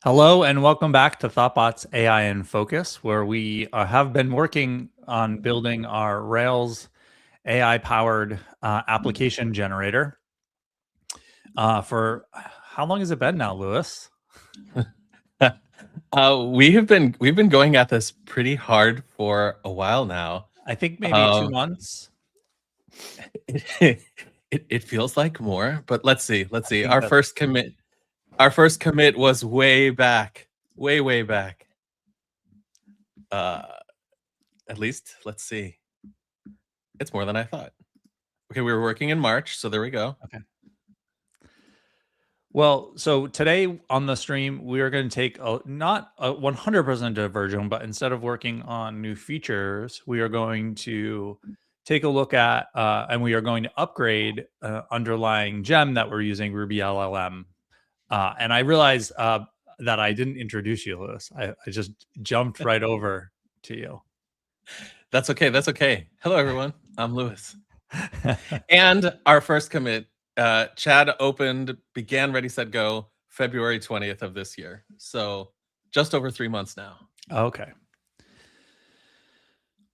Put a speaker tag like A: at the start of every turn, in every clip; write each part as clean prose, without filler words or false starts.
A: Hello and welcome back to ThoughtBot's AI in Focus, where we have been working on building our Rails AI-powered application generator. For how long has it been now, Lewis?
B: We've been going at this pretty hard for a while now.
A: I think maybe 2 months.
B: It feels like more, but let's see. Let's see.
A: think
B: Our
A: that-
B: first commit was way back, way back. At least let's see. It's more than I thought. Okay, we were working in March, so there we go.
A: Okay. Well, so today on the stream, we are going to take not a 100% diversion, but instead of working on new features, we are going to take a look at, and we are going to upgrade underlying gem that we're using, RubyLLM. And I realized that I didn't introduce you, Lewis. I just jumped right over to you.
B: That's okay. That's okay. Hello, everyone. I'm Lewis. And our first commit, Chad began Ready, Set, Go February 20th of this year. So just over 3 months now.
A: Okay.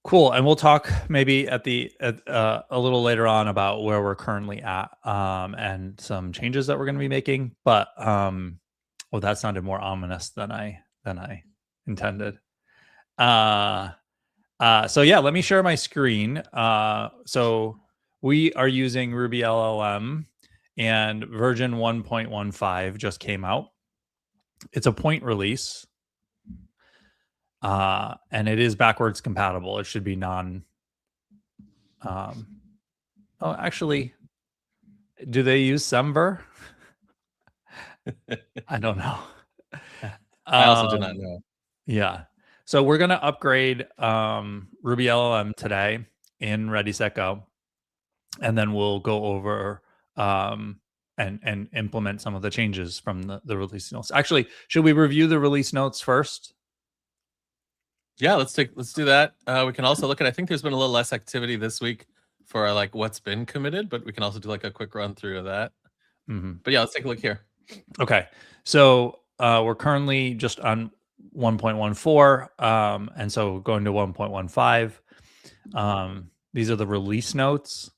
A: Cool. And we'll talk maybe at a little later on about where we're currently at and some changes that we're going to be making. But well, that sounded more ominous than I intended. So yeah, let me share my screen. So we are using RubyLLM and version 1.15 just came out. It's a point release. And it is backwards compatible. It should be oh, actually, do they use Semver? I don't know.
B: I also do not know.
A: Yeah. So we're going to upgrade RubyLLM today in Ready, Set, Go. And then we'll go over and implement some of the changes from the release notes. Actually, should we review the release notes first?
B: Yeah, let's do that. We can also look at, I think there's been a little less activity this week for like what's been committed, but we can also do like a quick run through of that. But yeah, let's take a look here.
A: Okay. So we're currently just on 1.14. And so going to 1.15. These are the release notes.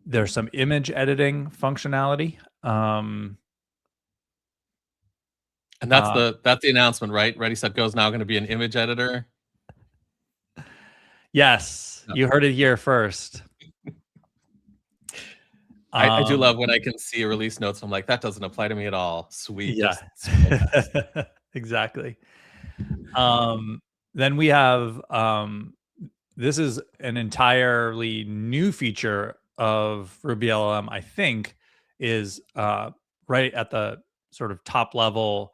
A: There's some image editing functionality.
B: And that's the announcement, right? Ready, Set, Go is now going to be an image editor.
A: Yes, you heard it here first.
B: I do love when I can see a release notes. I'm like, that doesn't apply to me at all. Sweet.
A: Yeah, exactly. Then we have this is an entirely new feature of RubyLLM. I think is right at the sort of top level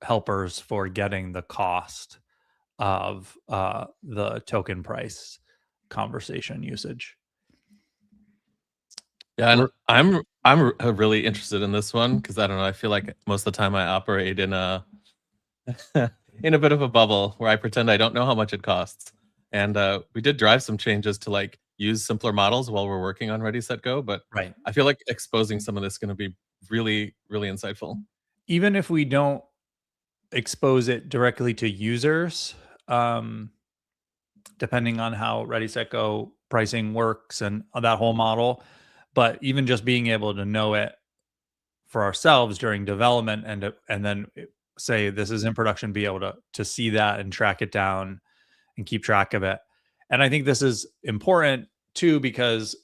A: helpers for getting the cost of the token price conversation usage.
B: Yeah, and I'm really interested in this one because I don't know. I feel like most of the time I operate in a in a bit of a bubble where I pretend I don't know how much it costs. And we did drive some changes to like use simpler models while we're working on Ready, Set, Go. But
A: right,
B: I feel like exposing some of this is going to be really insightful.
A: Even if we don't expose it directly to users, depending on how Ready, Set, Go pricing works and that whole model. But even just being able to know it for ourselves during development and then say this is in production, be able to see that and track it down and keep track of it. And I think this is important too, because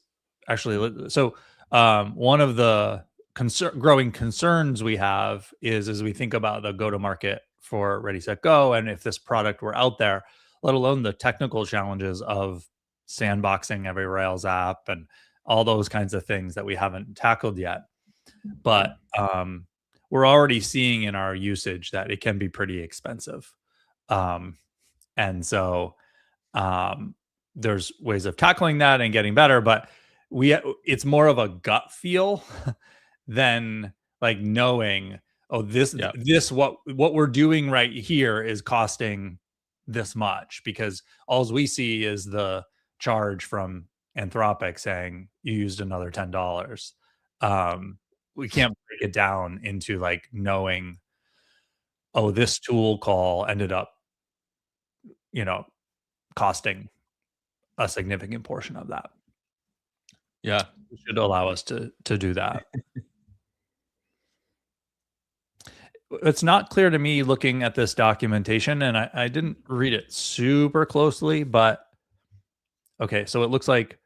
A: actually, so one of the growing concerns we have is as we think about the go-to-market for Ready, Set, Go, and if this product were out there, let alone the technical challenges of sandboxing every Rails app and all those kinds of things that we haven't tackled yet. But we're already seeing in our usage that it can be pretty expensive. And so there's ways of tackling that and getting better, but it's more of a gut feel than like knowing, oh, this what we're doing right here is costing this much, because all we see is the charge from Anthropic saying you used another $10. we can't break it down into like knowing, oh, this tool call ended up, you know, costing a significant portion of that.
B: Yeah.
A: It should allow us to do that. It's not clear to me looking at this documentation, and I didn't read it super closely, but okay, so it looks like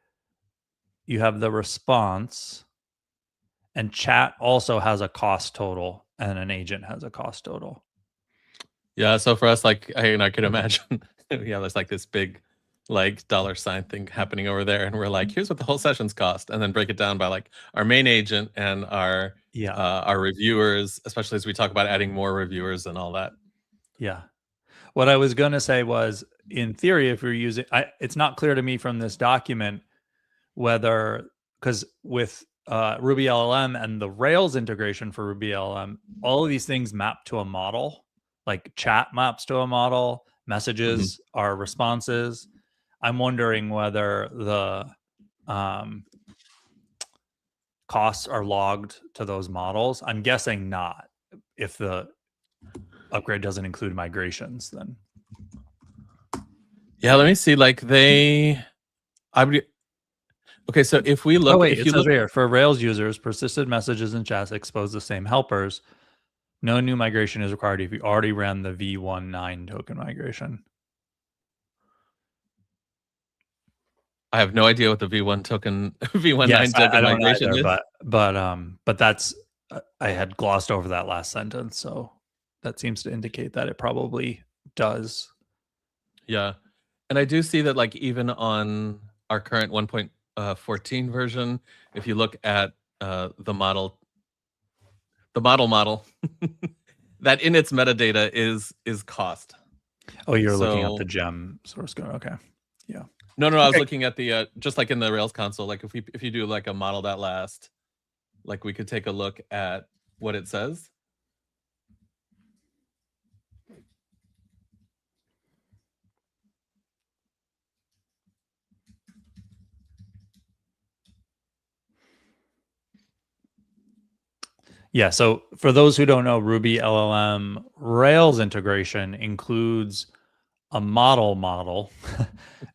A: you have the response, and chat also has a cost total, and an agent has a cost total.
B: Yeah, so for us, like, I could imagine, yeah, there's like this big, like, $ thing happening over there, and we're like, here's what the whole sessions cost, and then break it down by like our main agent and
A: Yeah,
B: our reviewers, especially as we talk about adding more reviewers and all that.
A: yeah. What I was gonna say was, in theory, if you're using, it's not clear to me from this document whether, because with RubyLLM and the Rails integration for RubyLLM, all of these things map to a model. Like chat maps to a model,
B: Mhm.
A: messages are responses. I'm wondering whether the um, costs are logged to those models. I'm guessing not. If the upgrade doesn't include migrations, then
B: Yeah, let me see. Like I would. Okay, so if we
A: oh
B: look,
A: wait,
B: if
A: it
B: you
A: says
B: look,
A: right here, for Rails users, persisted messages and chats expose the same helpers. No new migration is required if you already ran the V19 token migration.
B: I have no idea what the V1 token,
A: Yes,
B: V19
A: I
B: token
A: don't
B: migration
A: either,
B: is.
A: but that's I had glossed over that last sentence, so that seems to indicate that it probably does.
B: Yeah, and I do see that, like, even on our current 1.14 version, if you look at the model, that in its metadata is cost.
A: Oh, you're looking up the
B: So
A: gem source code. Okay, yeah.
B: no, I was
A: Okay,
B: looking at the just like in the Rails console. Like if you do like a model.last, like we could take a look at what it says.
A: yeah. So for those who don't know, Ruby LLM Rails integration includes a model,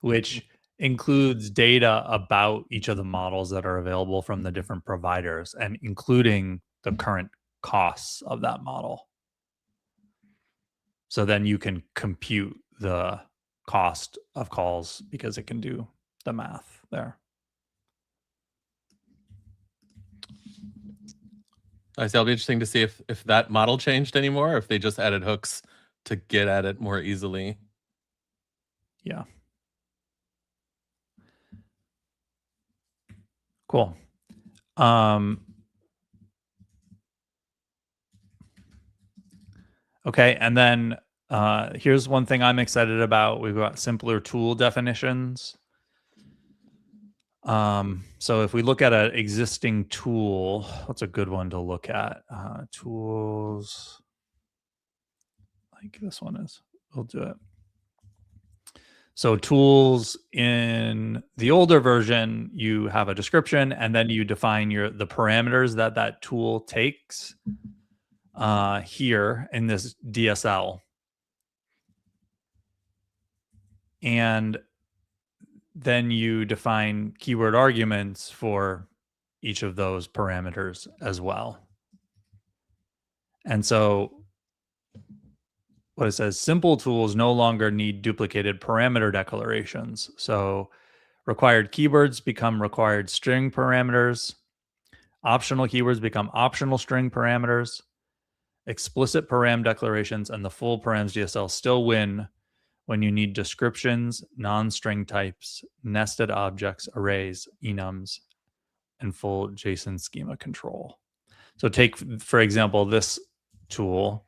A: which includes data about each of the models that are available from the different providers and including the current costs of that model. So then you can compute the cost of calls because it can do the math there.
B: I say it'll be interesting to see if that model changed anymore, or if they just added hooks to get at it more easily.
A: Yeah. Cool. Okay, and then here's one thing I'm excited about. We've got simpler tool definitions. So if we look at an existing tool, what's a good one to look at? Tools, like this one is. We'll do it. So tools in the older version, you have a description, and then you define the parameters that that tool takes. Here in this DSL, and then you define keyword arguments for each of those parameters as well. And so what it says, simple tools no longer need duplicated parameter declarations. So required keywords become required string parameters. Optional keywords become optional string parameters. Explicit param declarations and the full params DSL still win when you need descriptions, non-string types, nested objects, arrays, enums, and full JSON schema control. So take, for example, this tool.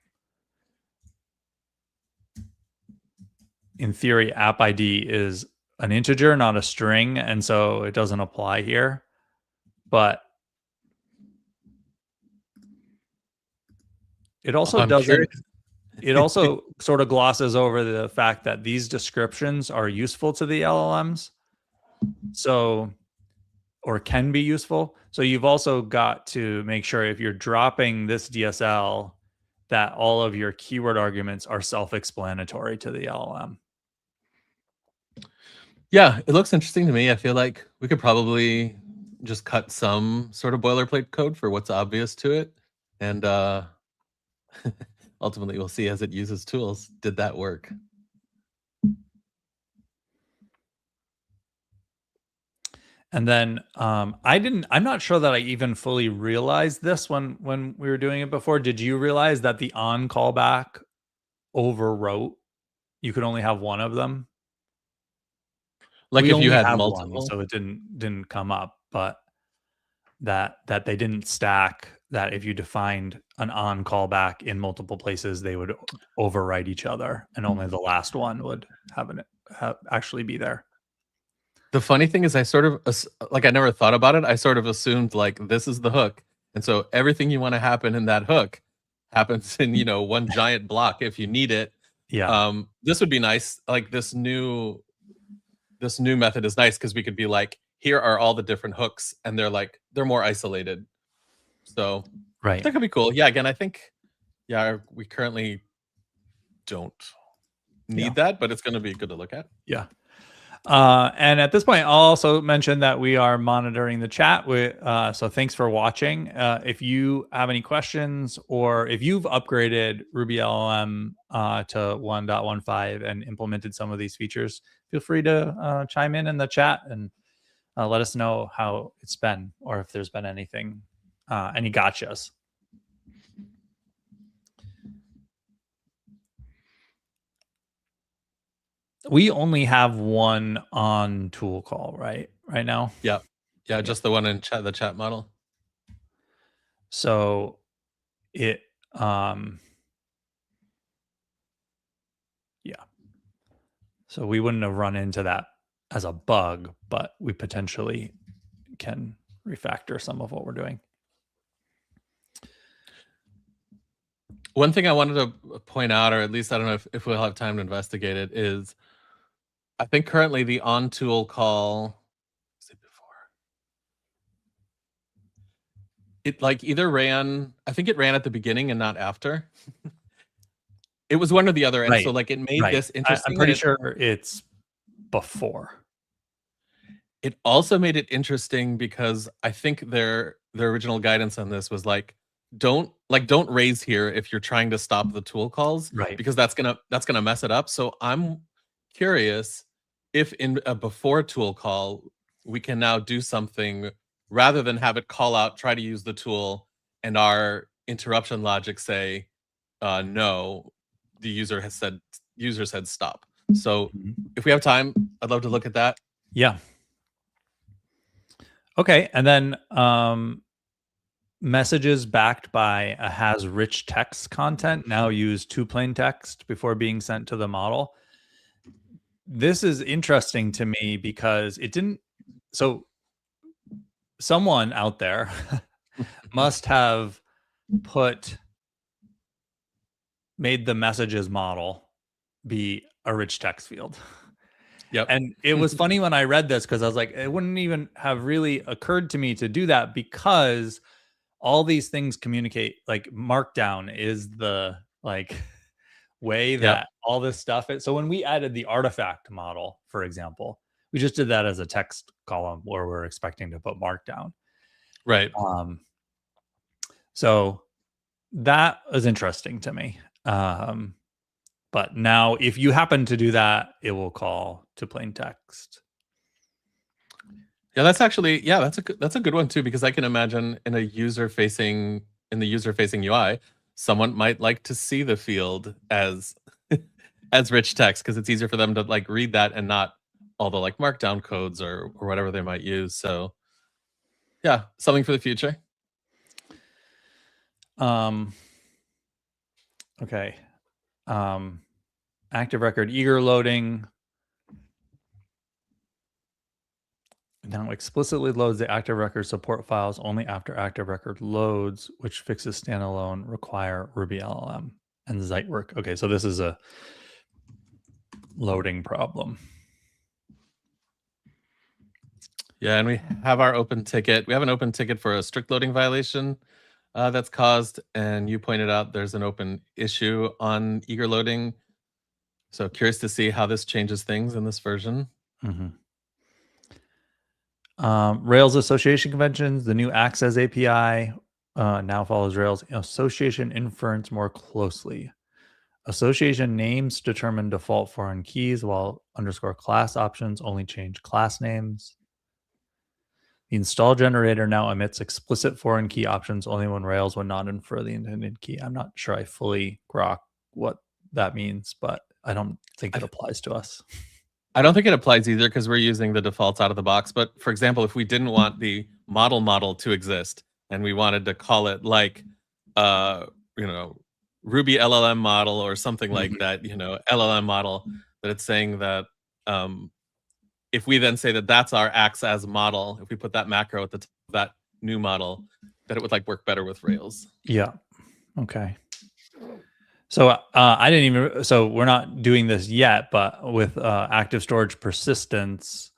A: In theory, app ID is an integer, not a string, and so it doesn't apply here. But it also
B: I'm
A: doesn't.
B: curious.
A: It also sort of glosses over the fact that these descriptions are useful to the LLMs. So, or can be useful. So you've also got to make sure if you're dropping this DSL that all of your keyword arguments are self-explanatory to the LLM.
B: Yeah, it looks interesting to me. I feel like we could probably just cut some sort of boilerplate code for what's obvious to it. And ultimately, we'll see as it uses tools. Did that work?
A: And then I'm not sure that I even fully realized this when we were doing it before. Did you realize that the on callback overwrote? You could only have one of them.
B: Like
A: We
B: if you
A: only
B: had
A: have one,
B: multiple?
A: so it didn't come up, but that they didn't stack, that if you defined an on callback in multiple places, they would overwrite each other, and only the last one would actually be there.
B: The funny thing is I sort of like I never thought about it. I sort of assumed like this is the hook. And so everything you want to happen in that hook happens in, one giant block if you need it.
A: Yeah.
B: This would be nice. Like this new method is nice because we could be like, here are all the different hooks, and they're more isolated. So
A: Right.
B: that could be cool. Yeah, again, I think we currently don't need that, but it's gonna be good to look at.
A: Yeah. And at this point, I'll also mention that we are monitoring the chat. So thanks for watching. If you have any questions, or if you've upgraded RubyLLM to 1.15 and implemented some of these features, feel free to chime in the chat and let us know how it's been, or if there's been anything, any gotchas. We only have one on tool call, right now.
B: Yeah, just the one in the chat model.
A: So it yeah, so we wouldn't have run into that as a bug, but we potentially can refactor some of what we're doing.
B: One thing I wanted to point out, or at least I don't know if we'll have time to investigate it, is I think currently the on tool call, it like either ran, I think it ran at the beginning and not after. It was one or the other. And
A: Right.
B: so like it made this interesting.
A: I'm pretty sure it's before.
B: It also made it interesting because I think their original guidance on this was like, don't raise here if you're trying to stop the tool calls,
A: Right.
B: because that's gonna mess it up. So I'm curious if in a before tool call we can now do something rather than have it call out, try to use the tool, and our interruption logic say, no, the user said stop. So if we have time, I'd love to look at that.
A: Yeah. Okay, and then messages backed by a has rich text content now use to plain text before being sent to the model. This is interesting to me because it didn't. So someone out there must have made the messages model be a rich text field.
B: Yep.
A: And it was funny when I read this, because I was like, it wouldn't even have really occurred to me to do that, because all these things communicate, like Markdown is the way that all this stuff is. So when we added the artifact model, for example, we just did that as a text column where we're expecting to put Markdown.
B: Right.
A: So that was interesting to me. But now if you happen to do that, it will call to plain text.
B: Yeah, that's actually, that's a good one too, because I can imagine in the user facing UI, someone might like to see the field as as rich text, because it's easier for them to like read that and not all the like markdown codes or whatever they might use. So yeah, something for the future.
A: Okay. Active record eager loading now explicitly loads the active record support files only after active record loads, which fixes standalone require RubyLLM and Zeitwerk. Okay, so this is a loading problem.
B: Yeah, and we have our open ticket. We have an open ticket for a strict loading violation that's caused, and you pointed out there's an open issue on eager loading. So curious to see how this changes things in this version.
A: Mm-hmm. Rails Association Conventions, the new Access API now follows Rails Association inference more closely. Association names determine default foreign keys, while underscore class options only change class names. The install generator now emits explicit foreign key options only when Rails would not infer the intended key. I'm not sure I fully grok what that means, but I don't think it applies to us.
B: I don't think it applies either because we're using the defaults out of the box. But for example, if we didn't want the model to exist and we wanted to call it like, RubyLLM model or something like that, LLM model, that it's saying that if we then say that that's our acts as model, if we put that macro at the top of that new model, that it would like work better with Rails.
A: Yeah. Okay. So I didn't even, so we're not doing this yet, but with active storage persistence,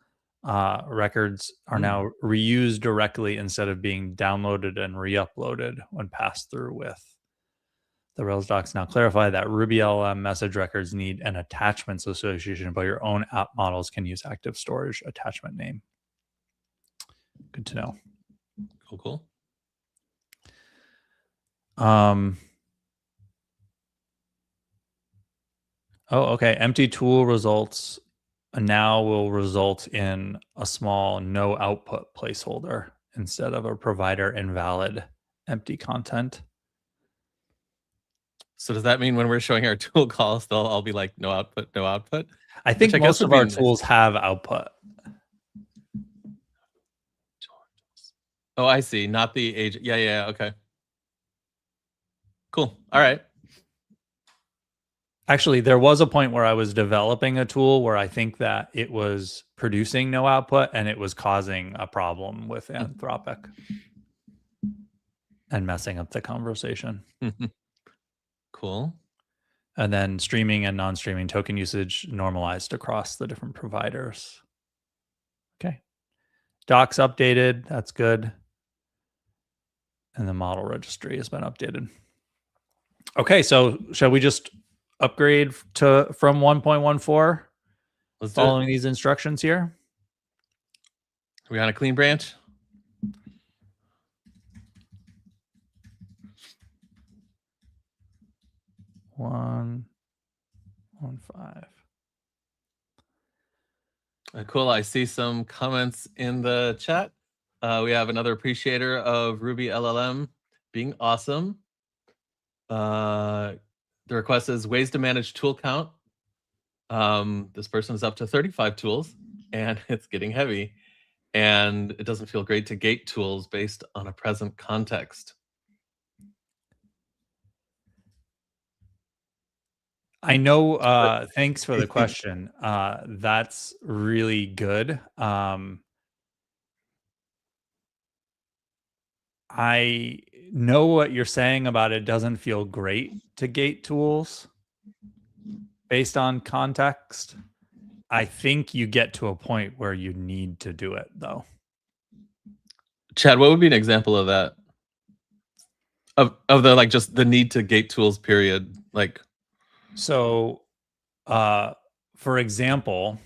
A: records are now reused directly instead of being downloaded and re-uploaded when passed through with. The Rails docs now clarify that RubyLLM message records need an attachments association, but your own app models can use active storage attachment name. Good to know.
B: Cool.
A: Oh, okay. Empty tool results now will result in a small no output placeholder instead of a provider invalid empty content.
B: So does that mean when we're showing our tool calls, they'll all be like no output, no output?
A: I think most of our tools have output.
B: Oh, I see. Not the agent. Yeah. Okay. Cool. All right.
A: Actually, there was a point where I was developing a tool where I think that it was producing no output and it was causing a problem with Anthropic and messing up the conversation.
B: Cool.
A: And then streaming and non-streaming token usage normalized across the different providers. Okay. Docs updated. That's good. And the model registry has been updated. Okay, so shall we just upgrade from 1.14?
B: Let's
A: following these instructions here.
B: Are we on a clean branch?
A: One, 5.
B: Cool. I see some comments in the chat. We have another appreciator of RubyLLM being awesome. The request is ways to manage tool count. This person is up to 35 tools and it's getting heavy. And it doesn't feel great to gate tools based on a present context.
A: I know. Thanks for the question. That's really good. I know what you're saying about it doesn't feel great to gate tools based on context. I think you get to a point where you need to do it, though.
B: Chad, what would be an example of that? Of the like just the need to gate tools period, like.
A: So, for example,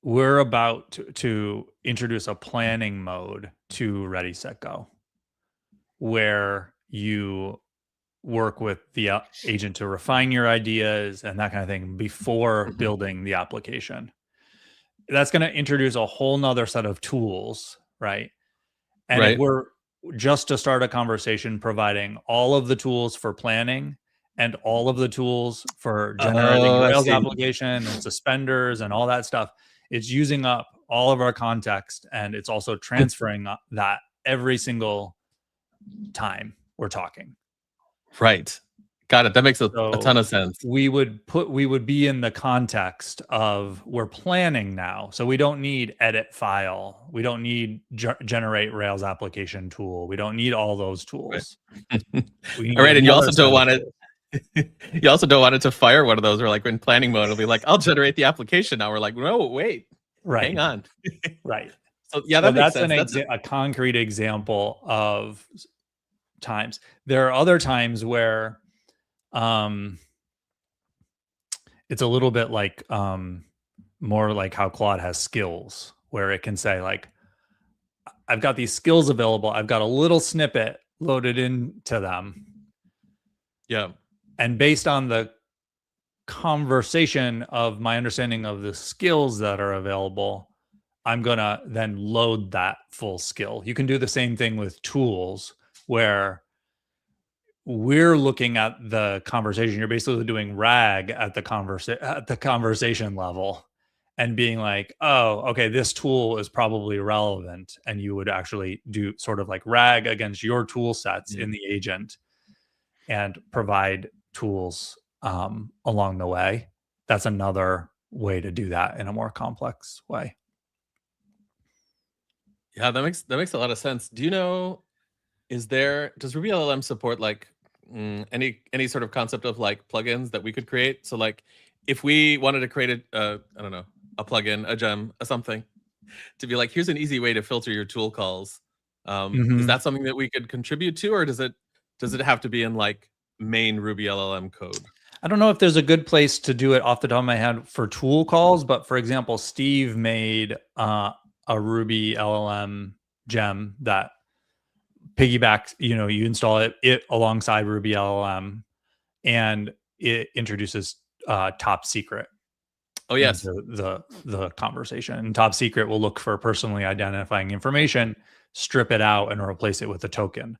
A: we're about to introduce a planning mode to Ready, Set, Go, where you work with the agent to refine your ideas and that kind of thing before building the application. That's going to introduce a whole nother set of tools, right? And if we're just to start a conversation providing all of the tools for planning and all of the tools for generating a Rails application and suspenders and all that stuff, it's using up all of our context, and it's also transferring that every single time we're talking.
B: Right. Got it. That makes a ton of sense.
A: We would be in the context of we're planning now. So we don't need edit file. We don't need generate Rails application tool. We don't need all those tools.
B: Right. All right. And you also don't want it. You also don't want it to fire one of those. Or like in planning mode, it'll be like, I'll generate the application now. We're like, no, wait.
A: Right.
B: hang on.
A: Right.
B: So yeah,
A: So
B: that makes
A: that's
B: sense. That's
A: a concrete example of times. There are other times where um it's a little bit like more like how Claude has skills where it can say like I've got these skills available. I've got a little snippet loaded into them.
B: yeah.
A: And based on the conversation of my understanding of the skills that are available, I'm going to then load that full skill. You can do the same thing with tools where we're looking at the conversation. You're basically doing RAG at the conversation level and being like, oh, okay, this tool is probably relevant. And you would actually do sort of like RAG against your tool sets
B: Mm.
A: in the agent and provide tools along the way. That's another way to do that in a more complex way.
B: Yeah, that makes a lot of sense. Do you know, does RubyLLM support like any sort of concept of like plugins that we could create? So like if we wanted to create I don't know, a plugin, a gem, a something to be like, here's an easy way to filter your tool calls. Is
A: Mhm.
B: that something that we could contribute to, or does it have to be in like main Ruby LLM code?
A: I don't know if there's a good place to do it off the top of my head for tool calls, but for example, Steve made a Ruby LLM gem that piggybacks, you install it alongside Ruby LLM and it introduces top secret
B: Oh yes.
A: into the conversation. And top secret will look for personally identifying information, strip it out, and replace it with a token.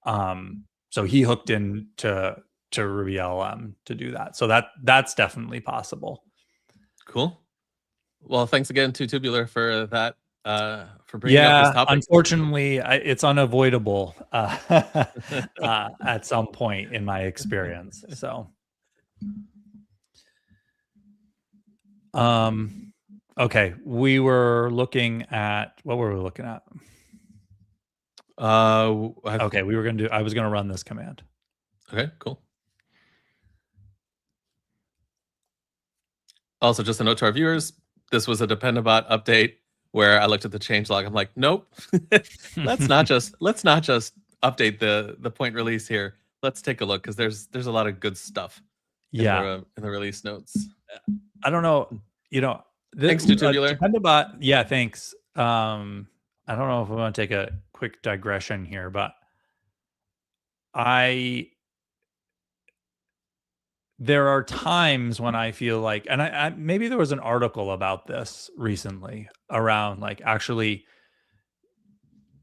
A: So he hooked in to Ruby LLM to do that. So that's definitely possible.
B: Cool. Well, thanks again to Tubular for that, for bringing up this
A: Yeah,
B: topic.
A: unfortunately, it's unavoidable at some point in my experience. So, okay, we were looking at what were we looking at? Okay, I was gonna run this command.
B: Okay, cool. Also, just a note to our viewers, this was a Dependabot update where I looked at the changelog. I'm like, nope, let's not just update the point release here. Let's take a look because there's a lot of good stuff
A: Yeah,
B: in the release notes.
A: I don't know. You know,
B: Thanks to Tubular.
A: Dependabot. Yeah, thanks. I don't know if we want to take a quick digression here, but I there are times when I feel like, and I maybe there was an article about this recently around like actually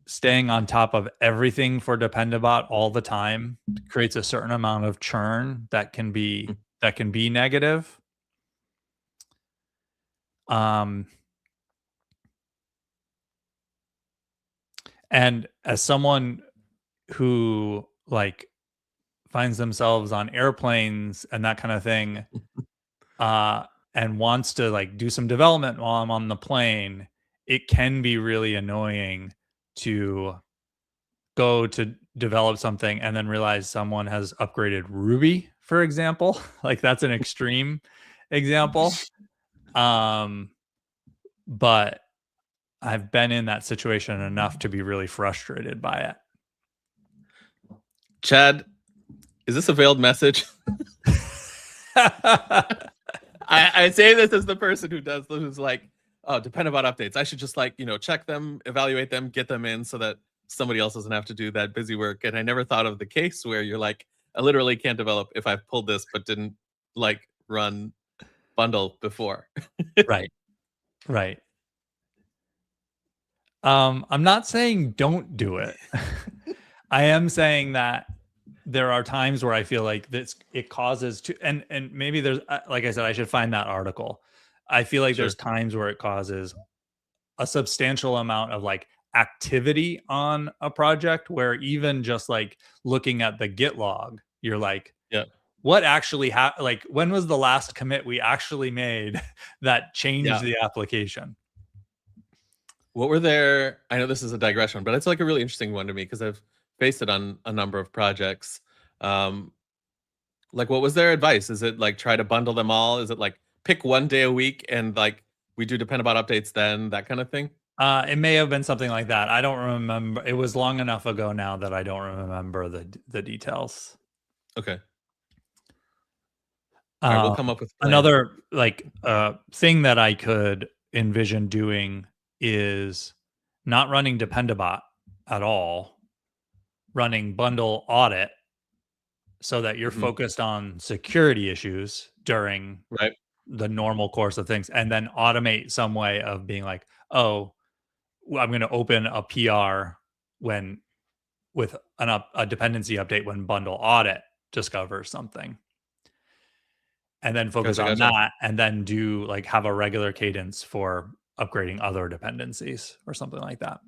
A: staying on top of everything for Dependabot all the time creates a certain amount of churn that can be negative. Um, and as someone who like finds themselves on airplanes and that kind of thing, and wants to like do some development while I'm on the plane, it can be really annoying to go to develop something and then realize someone has upgraded Ruby, for example. Like that's an extreme example. Um, but I've been in that situation enough to be really frustrated by it.
B: Chad, is this a veiled message? I say this as the person who's like, oh, Dependabot updates. I should just like, check them, evaluate them, get them in so that somebody else doesn't have to do that busy work. And I never thought of the case where you're like, I literally can't develop if I've pulled this but didn't like run bundle before.
A: Right. Right. I'm not saying don't do it. I am saying that there are times where I feel like it causes to, and maybe there's like I said, I should find that article. I feel like
B: Sure.
A: there's times where it causes a substantial amount of like activity on a project where even just like looking at the git log, you're like,
B: yeah,
A: what actually like when was the last commit we actually made that changed the application?
B: What were there? I know this is a digression, but it's like a really interesting one to me because I've faced it on a number of projects. Like, what was their advice? Is it like try to bundle them all? Is it like pick one day a week and like we do dependabot updates then, that kind of thing?
A: It may have been something like that. I don't remember. It was long enough ago now that I don't remember the details.
B: Okay. All right, we'll come up with a plan.
A: Another thing that I could envision doing is not running dependabot at all, running bundle audit so that you're focused on security issues during
B: Right.
A: the normal course of things, and then automate some way of being like, oh, I'm going to open a PR when with a dependency update when bundle audit discovers something, and then focus on that, and then do like have a regular cadence for upgrading other dependencies or something like that.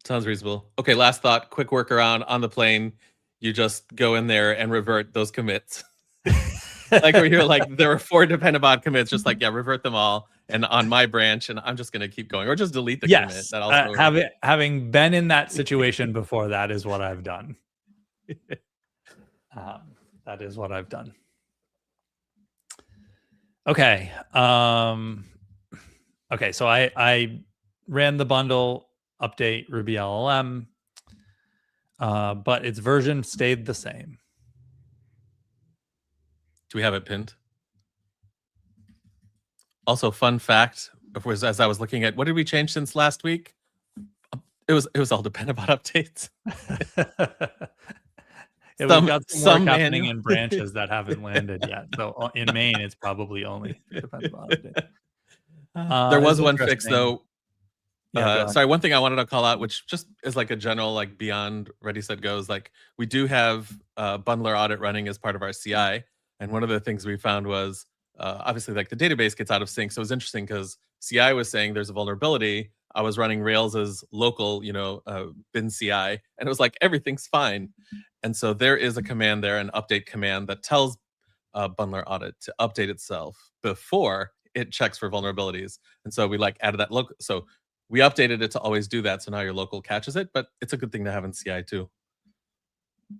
B: Sounds reasonable. Okay, last thought, quick workaround on the plane. You just go in there and revert those commits. Like where you're like, there are 4 dependabot commits, just like, yeah, revert them all. And on my branch, and I'm just going to keep going, or just delete the commit. That also
A: having been in that situation before, that is what I've done. That is what I've done. Okay. Okay. So I ran the bundle update RubyLLM, but its version stayed the same.
B: Do we have it pinned? Also, fun fact, as I was looking at, what did we change since last week? It was all dependabot updates.
A: We've got some work happening in branches that haven't landed yet. So in main, it's probably only dependabot update.
B: There was one fix though.
A: Yeah,
B: sorry, one thing I wanted to call out, which just is like a general, like beyond Ready Set Goes, like we do have bundler audit running as part of our CI. And one of the things we found was obviously like the database gets out of sync. So it was interesting because CI was saying there's a vulnerability. I was running Rails as local, bin CI, and it was like everything's fine. And so there is a command there, an update command that tells bundler audit to update itself before it checks for vulnerabilities. And so we like added that local. So we updated it to always do that. So now your local catches it, but it's a good thing to have in CI too.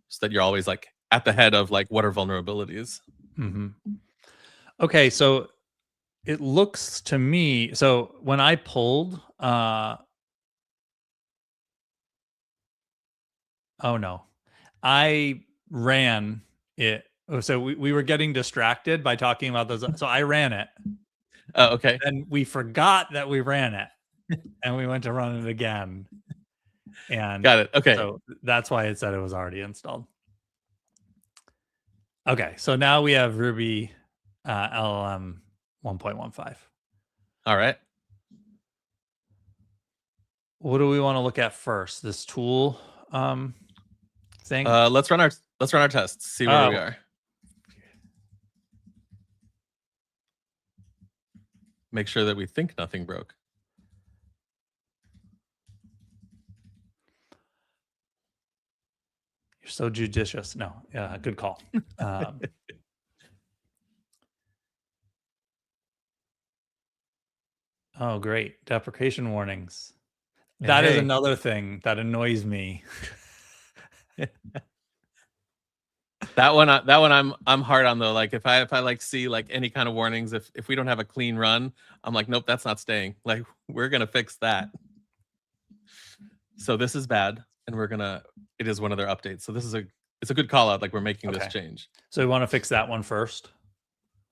B: So that you're always like at the head of like, what are vulnerabilities?
A: Mm-hmm. Okay. So it looks to me, so when I pulled, oh no, I ran it. So we were getting distracted by talking about those. So I ran it.
B: Oh, okay.
A: And we forgot that we ran it, and we went to run it again. And
B: got it. Okay.
A: So that's why it said it was already installed. Okay. So now we have Ruby LLM 1.15.
B: All right.
A: What do we want to look at first? This tool thing?
B: Let's run our tests. See where we are. Make sure that we think nothing broke.
A: You're so judicious. No, yeah, good call. Oh, great. Deprecation warnings. That is another thing that annoys me.
B: That one I'm hard on though. Like if I like see like any kind of warnings, if we don't have a clean run, I'm like, nope, that's not staying. Like we're gonna fix that. So this is bad, and it is one of their updates. So it's a good call out. Like we're making this change.
A: So we want to fix that one first.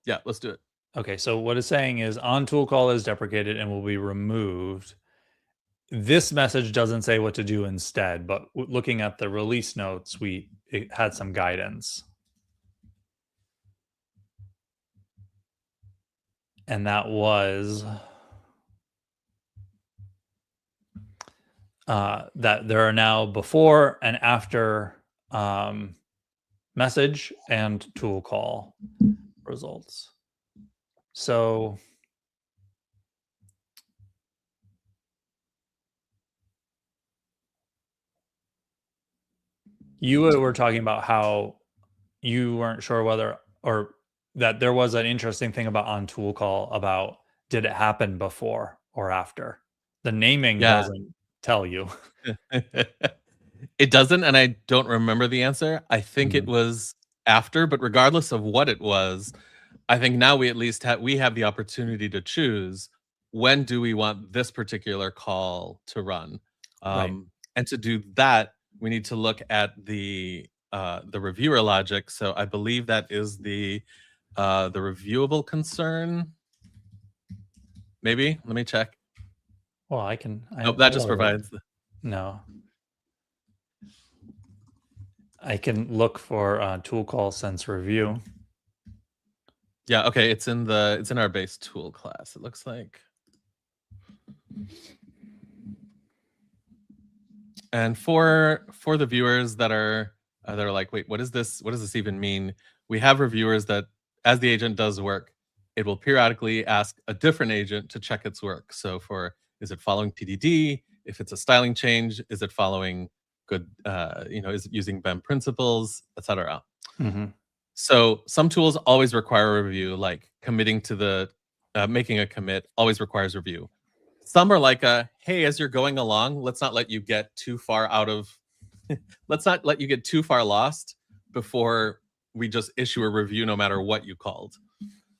B: Yeah, let's do it.
A: Okay, so what it's saying is on tool call is deprecated and will be removed. This message doesn't say what to do instead, but looking at the release notes, it had some guidance. And that was that there are now before and after message and tool call results. So you were talking about how you weren't sure whether, or that there was an interesting thing about on tool call about did it happen before or after? The naming doesn't tell you.
B: It doesn't, and I don't remember the answer. I think it was after, but regardless of what it was, I think now we at least have the opportunity to choose when do we want this particular call to run.
A: Right.
B: And to do that, we need to look at the reviewer logic. So I believe that is the reviewable concern. Maybe let me check.
A: Well, I can.
B: Nope, that just
A: gotta look.
B: provides the.
A: No. I can look for tool call sense review.
B: Yeah, okay, it's in our base tool class, it looks like. And for the viewers that are like, wait, what is this? What does this even mean? We have reviewers that, as the agent does work, it will periodically ask a different agent to check its work. So for, is it following TDD? If it's a styling change, is it following good, is it using BEM principles, etc.
A: Mm-hmm.
B: So some tools always require a review, like committing to the making a commit always requires review. Some are like hey, as you're going along, let's not let you get too far out of, let's not let you get too far lost before we just issue a review no matter what you called.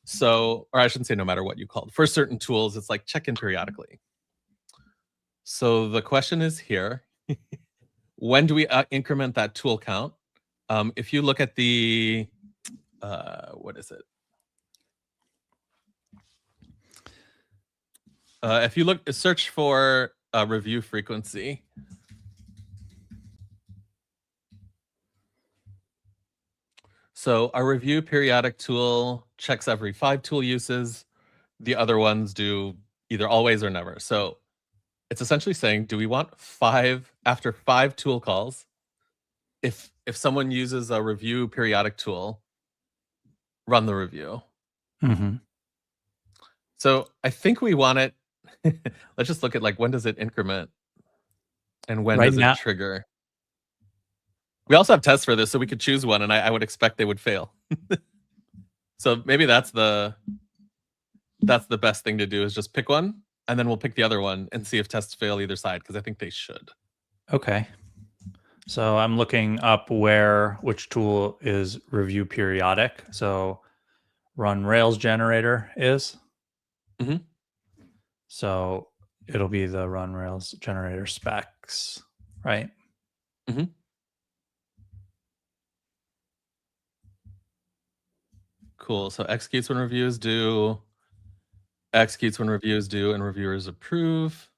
B: So, or I shouldn't say no matter what you called. For certain tools, it's like check in periodically. So the question is here, when do we increment that tool count? If you look at the, what is it? If you search for review frequency. So our review periodic tool checks every 5 tool uses. The other ones do either always or never. So it's essentially saying, do we want 5 after 5 tool calls? If someone uses a review periodic tool, run the review.
A: Mm-hmm.
B: So I think we want it. Let's just look at like, when does it increment and when does it trigger? We also have tests for this, so we could choose one, and I would expect they would fail. So maybe that's the best thing to do, is just pick one, and then we'll pick the other one and see if tests fail either side, because I think they should.
A: Okay. So I'm looking up which tool is review periodic. So run Rails generator is.
B: Mm-hmm.
A: So it'll be the run Rails generator specs, right?
B: Mm-hmm. Cool. So executes when reviews due, executes when reviews due, and reviewers approve.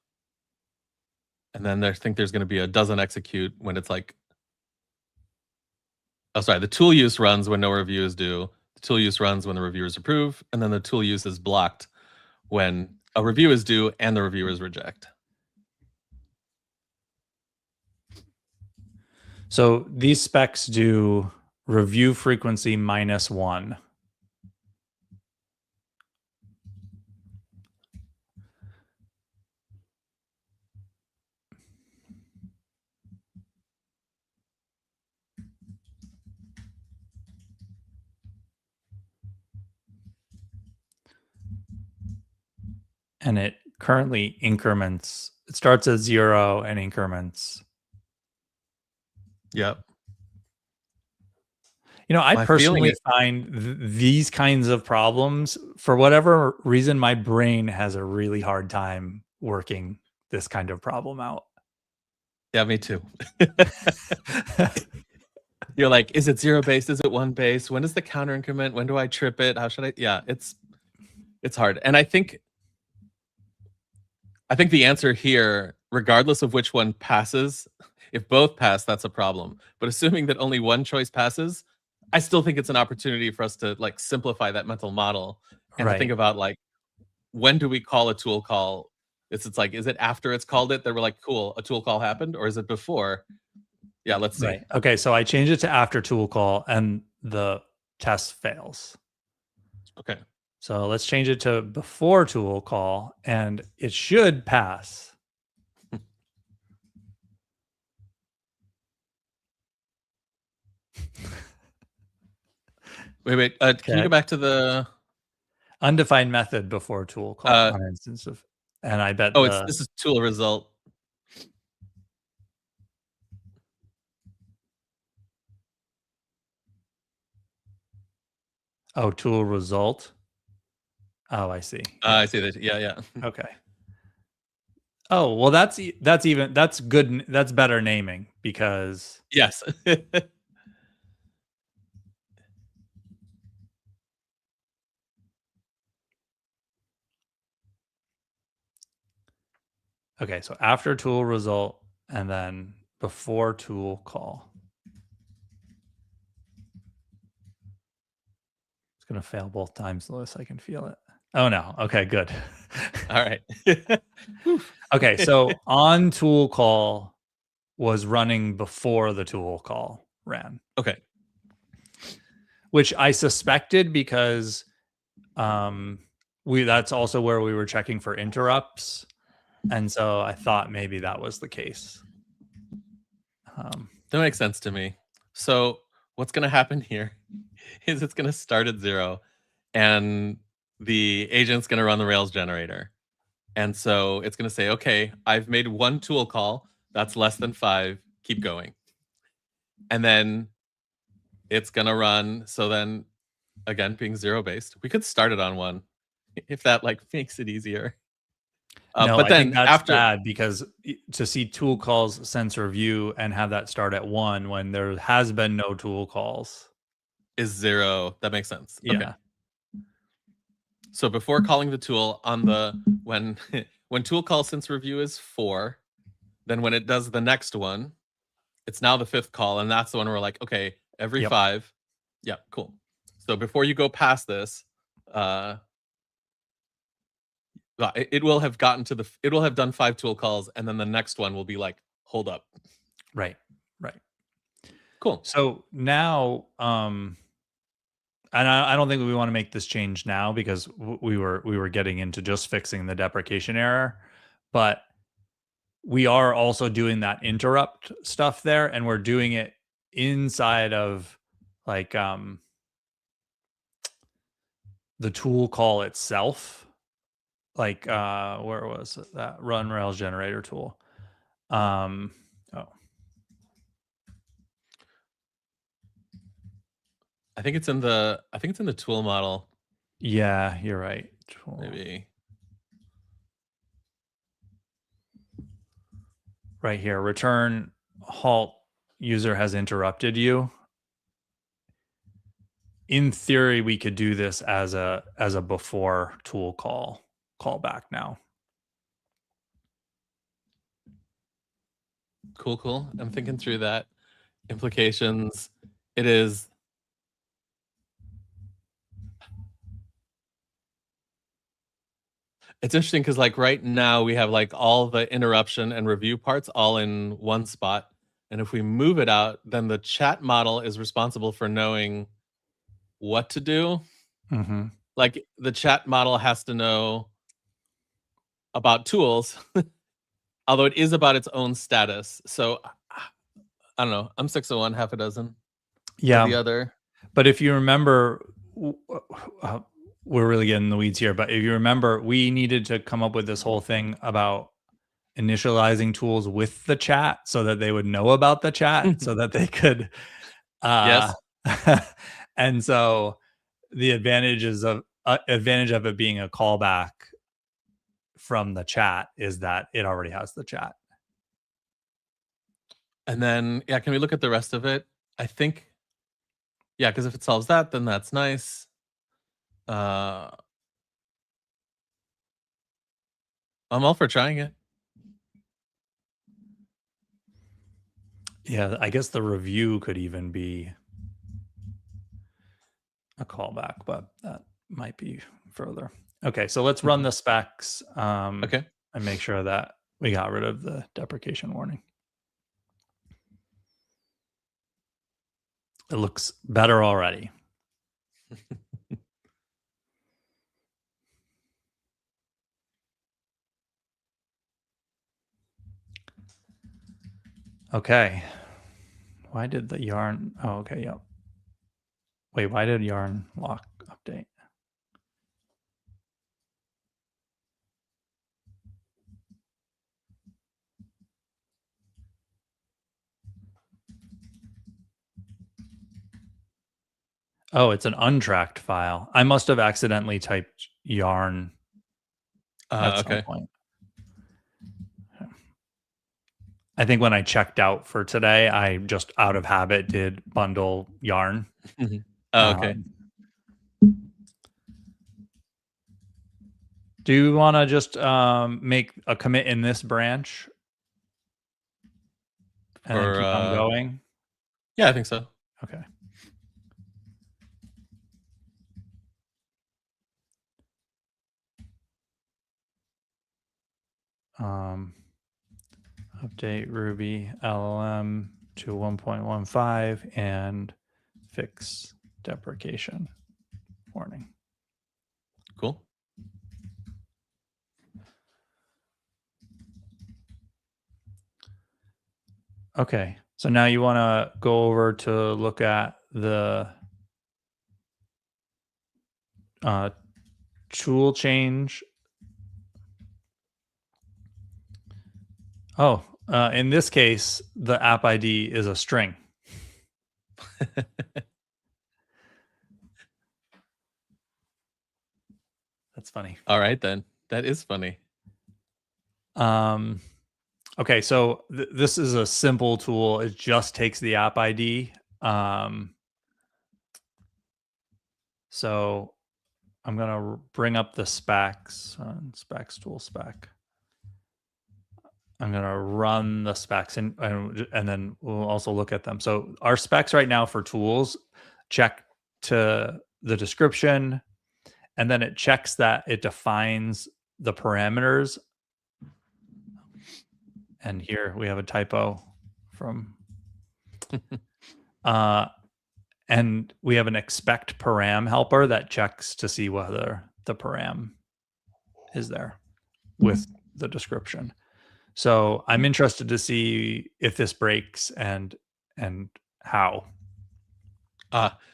B: And then I think there's going to be a doesn't execute when it's like, oh, sorry, the tool use runs when no review is due. The tool use runs when the reviewers approve, and then the tool use is blocked when a review is due and the reviewers reject.
A: So these specs do review frequency -1. And it currently increments. It starts at 0 and increments.
B: Yep.
A: I personally find these kinds of problems, for whatever reason, my brain has a really hard time working this kind of problem out.
B: Yeah, me too. You're like, is it 0 base? Is it 1 base? When is the counter increment? When do I trip it? How should I? Yeah, it's hard. And I think the answer here, regardless of which one passes, if both pass, that's a problem. But assuming that only one choice passes, I still think it's an opportunity for us to like simplify that mental model and to think about like, when do we call a tool call? It's like, is it after it's called it that we're like, cool, a tool call happened, or is it before? Yeah, let's see.
A: Right. Okay, so I change it to after tool call and the test fails.
B: Okay.
A: So let's change it to before tool call and it should pass.
B: Wait. Can you go back to the
A: undefined method before tool call on instance of, and I bet.
B: Oh, this is tool result.
A: Oh, tool result. Oh, I see.
B: I
A: Yes.
B: see that. Yeah, yeah.
A: Okay. Oh, well, that's good. That's better naming because
B: Yes.
A: okay. So after tool result and then before tool call. It's gonna fail both times, Lewis. I can feel it. Oh no. Okay, good.
B: All right. Oof.
A: okay, so on tool call was running before the tool call ran,
B: Okay.
A: which I suspected because um we that's also where we were checking for interrupts. And so I thought maybe that was the case. Um,
B: That makes sense to me. So what's going to happen here is it's going to start at 0 and the agent's going to run the Rails generator. And so it's going to say, okay, I've made one tool call. That's less than 5. Keep going. And then it's going to run. So then again, being 0 based, we could start it on 1 if that like makes it easier.
A: no,
B: But
A: I think
B: then
A: that's
B: after
A: bad because to see tool calls sensor view and have that start at 1 when there has been no tool calls.
B: is 0, that makes sense. Okay.
A: Yeah.
B: So before calling the tool on the when when tool call since review is 4, then when it does the next one, it's now the 5th call, and that's the one where we're like, okay, every
A: Yep.
B: 5. Yeah, cool. So before you go past this, uh, it will have gotten to it will have done 5 tool calls, and then the next one will be like, hold up.
A: Right. Right.
B: Cool.
A: So now, and I don't think we want to make this change now because we were getting into just fixing the deprecation error, but we are also doing that interrupt stuff there, and we're doing it inside of like the tool call itself. Like where was it? That run Rails generator tool? Oh
B: I think it's in the tool model,
A: yeah, you're right. Tool.
B: maybe.
A: Right here, return halt user has interrupted you. In theory, we could do this as a before tool callback now.
B: Cool, cool. I'm thinking through that. Implications. It is It's interesting because like right now we have like all the interruption and review parts all in one spot. And if we move it out, then the chat model is responsible for knowing what to do.
A: Mm-hmm.
B: Like the chat model has to know about tools, although it is about its own status. So I don't know. I'm 6 of one, half a dozen of the
A: Yeah,
B: other.
A: but if you remember, uh, we're really getting in the weeds here. But if you remember, we needed to come up with this whole thing about initializing tools with the chat so that they would know about the chat so that they could uh
B: Yes.
A: and so the advantage of it being a callback from the chat is that it already has the chat.
B: And then, yeah, can we look at the rest of it? I think, yeah, because if it solves that, then that's nice. Uh, I'm all for trying it.
A: Yeah, I guess the review could even be a callback, but that might be further. Okay, so let's run the specs
B: Okay.
A: and make sure that we got rid of the deprecation warning. It looks better already. Okay. Why did the yarn? Oh, okay. Yep. Wait, why did yarn lock update? Oh, it's an untracked file. I must have accidentally typed yarn at some
B: Okay.
A: point. I think when I checked out for today, I just out of habit did bundle yarn.
B: Mhm. Oh, okay.
A: Um, do you want to just make a commit in this branch and then
B: For
A: keep on going?
B: yeah, I think so.
A: Okay. Um, update Ruby LLM to 1.15 and fix deprecation warning.
B: Cool.
A: Okay. So now you want to go over to look at the tool change. Oh, in this case, the app ID is a string. That's funny.
B: All right then. That is funny.
A: Um, okay, so this is a simple tool. It just takes the app ID. So I'm gonna bring up the specs on specs tool spec. I'm gonna run the specs and then we'll also look at them. So our specs right now for tools check to the description, and then it checks that it defines the parameters. And here we have a typo from and we have an expect param helper that checks to see whether the param is there with the description. So I'm interested to see if this breaks and how.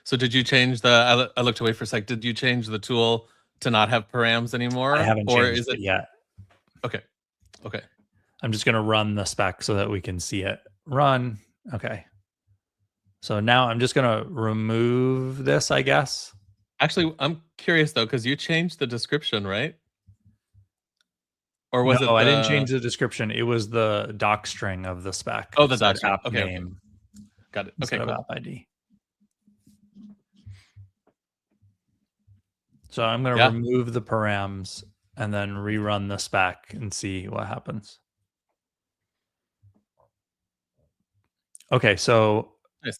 B: So did you change the I looked away for a sec. Did you change the tool to not have params
A: I
B: anymore?
A: haven't
B: Or
A: changed
B: is
A: it
B: it
A: yet.
B: okay. Okay.
A: I'm just going to run the spec so that we can see it run. Okay. So now I'm just going to remove this, I guess.
B: Actually, I'm curious though, because you changed the description, right? Or was
A: No,
B: it
A: I didn't
B: the
A: change the description. It was the doc string of the spec.
B: oh
A: It
B: the
A: said
B: doc string.
A: app
B: Okay, okay.
A: name
B: Got it. Okay,
A: instead of
B: cool.
A: app ID. So I'm going to
B: Yeah.
A: remove the params and then rerun the spec and see what happens. Okay, so
B: Nice.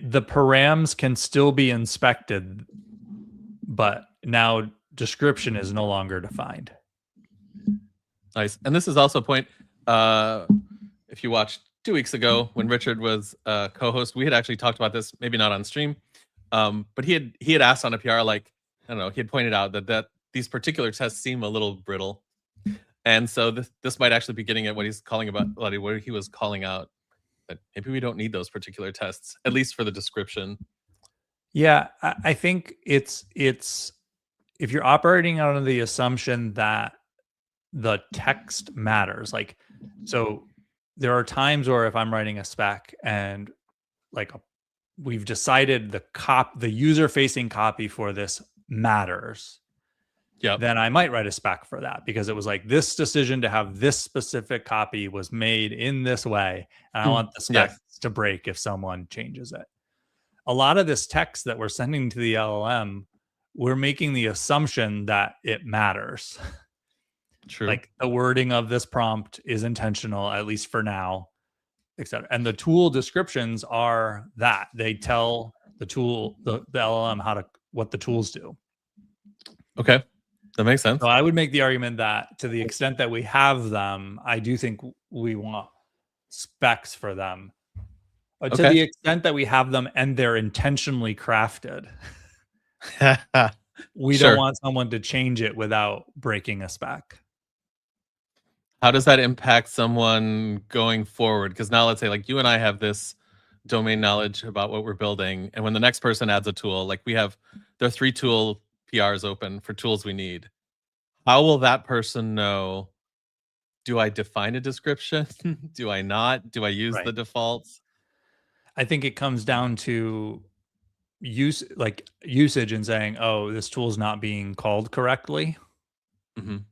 A: the params can still be inspected, but now description is no longer defined.
B: Nice. And this is also a point, if you watched 2 weeks ago when Richard was co-host, we had actually talked about this, maybe not on stream. But he had asked on a PR, like, I don't know, he had pointed out that these particular tests seem a little brittle. And so this might actually be getting at what he's calling about, what he was calling out, that maybe we don't need those particular tests, at least for the description.
A: Yeah, I think it's if you're operating under the assumption that the text matters, like, so there are times where if I'm writing a spec and like we've decided the user facing copy for this matters,
B: Yep.
A: then I might write a spec for that because it was like this decision to have this specific copy was made in this way, and I want the
B: Yes.
A: specs to break if someone changes it. A lot of this text that we're sending to the LLM, we're making the assumption that it matters.
B: True.
A: Like the wording of this prompt is intentional, at least for now, etc. And the tool descriptions are that they tell the tool, the LLM, what the tools do.
B: Okay. That makes sense.
A: So I would make the argument that to the extent that we have them, I do think we want specs for them. But to
B: Okay.
A: the extent that we have them and they're intentionally crafted, we don't
B: Sure.
A: want someone to change it without breaking a spec.
B: How does that impact someone going forward? Because now let's say like you and I have this domain knowledge about what we're building, and when the next person adds a tool, like there are 3 tool PRs open for tools we need. How will that person know? Do I define a description? Do I not? Do I use
A: Right.
B: the defaults?
A: I think it comes down to usage and saying, "Oh, this tool's not being called correctly."
B: Mhm.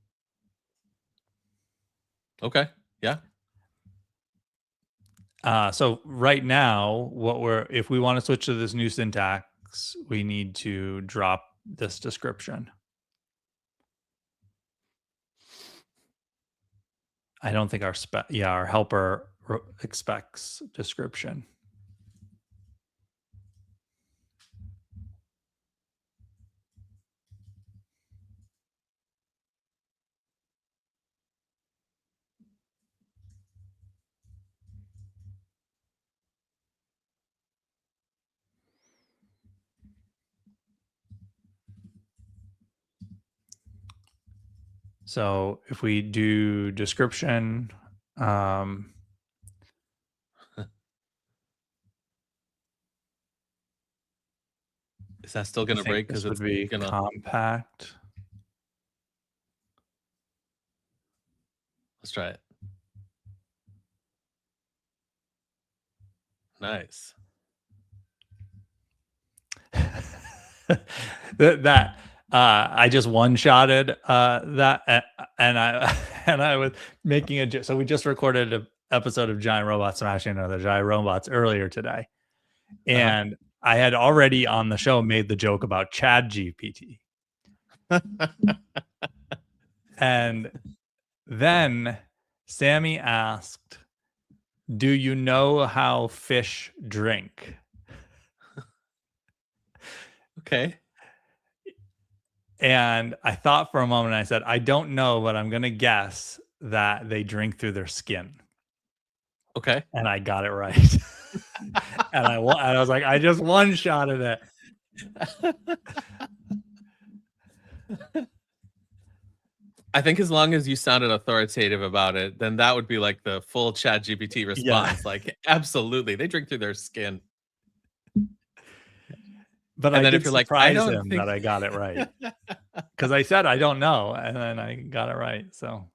B: Okay. Yeah.
A: So right now, if we want to switch to this new syntax, we need to drop this description. I don't think our helper expects description. So if we do description, um,
B: Is that still
A: I
B: gonna
A: think
B: break? Because
A: this would
B: it's
A: be
B: gonna.
A: compact.
B: Let's try it. Nice.
A: that I just one shotted that and I and I was making so we just recorded an episode of Giant Robots Smashing Other Giant Robots earlier today,
B: Uh-huh.
A: and I had already on the show made the joke about Chad GPT, and then Sammy asked, "Do you know how fish drink?"
B: Okay.
A: And I thought for a moment, I said, "I don't know, but I'm gonna guess that they drink through their skin."
B: Okay.
A: And I got it right. And I was like, "I just one-shotted it."
B: I think as long as you sounded authoritative about it, then that would be like the full ChatGPT
A: Yeah,
B: response. Like, absolutely, they drink through their skin.
A: but
B: And
A: I
B: then if
A: did
B: you're like, I
A: surprise
B: don't
A: him
B: think.
A: that I got it right because I said, "I don't know," and then I got it right, so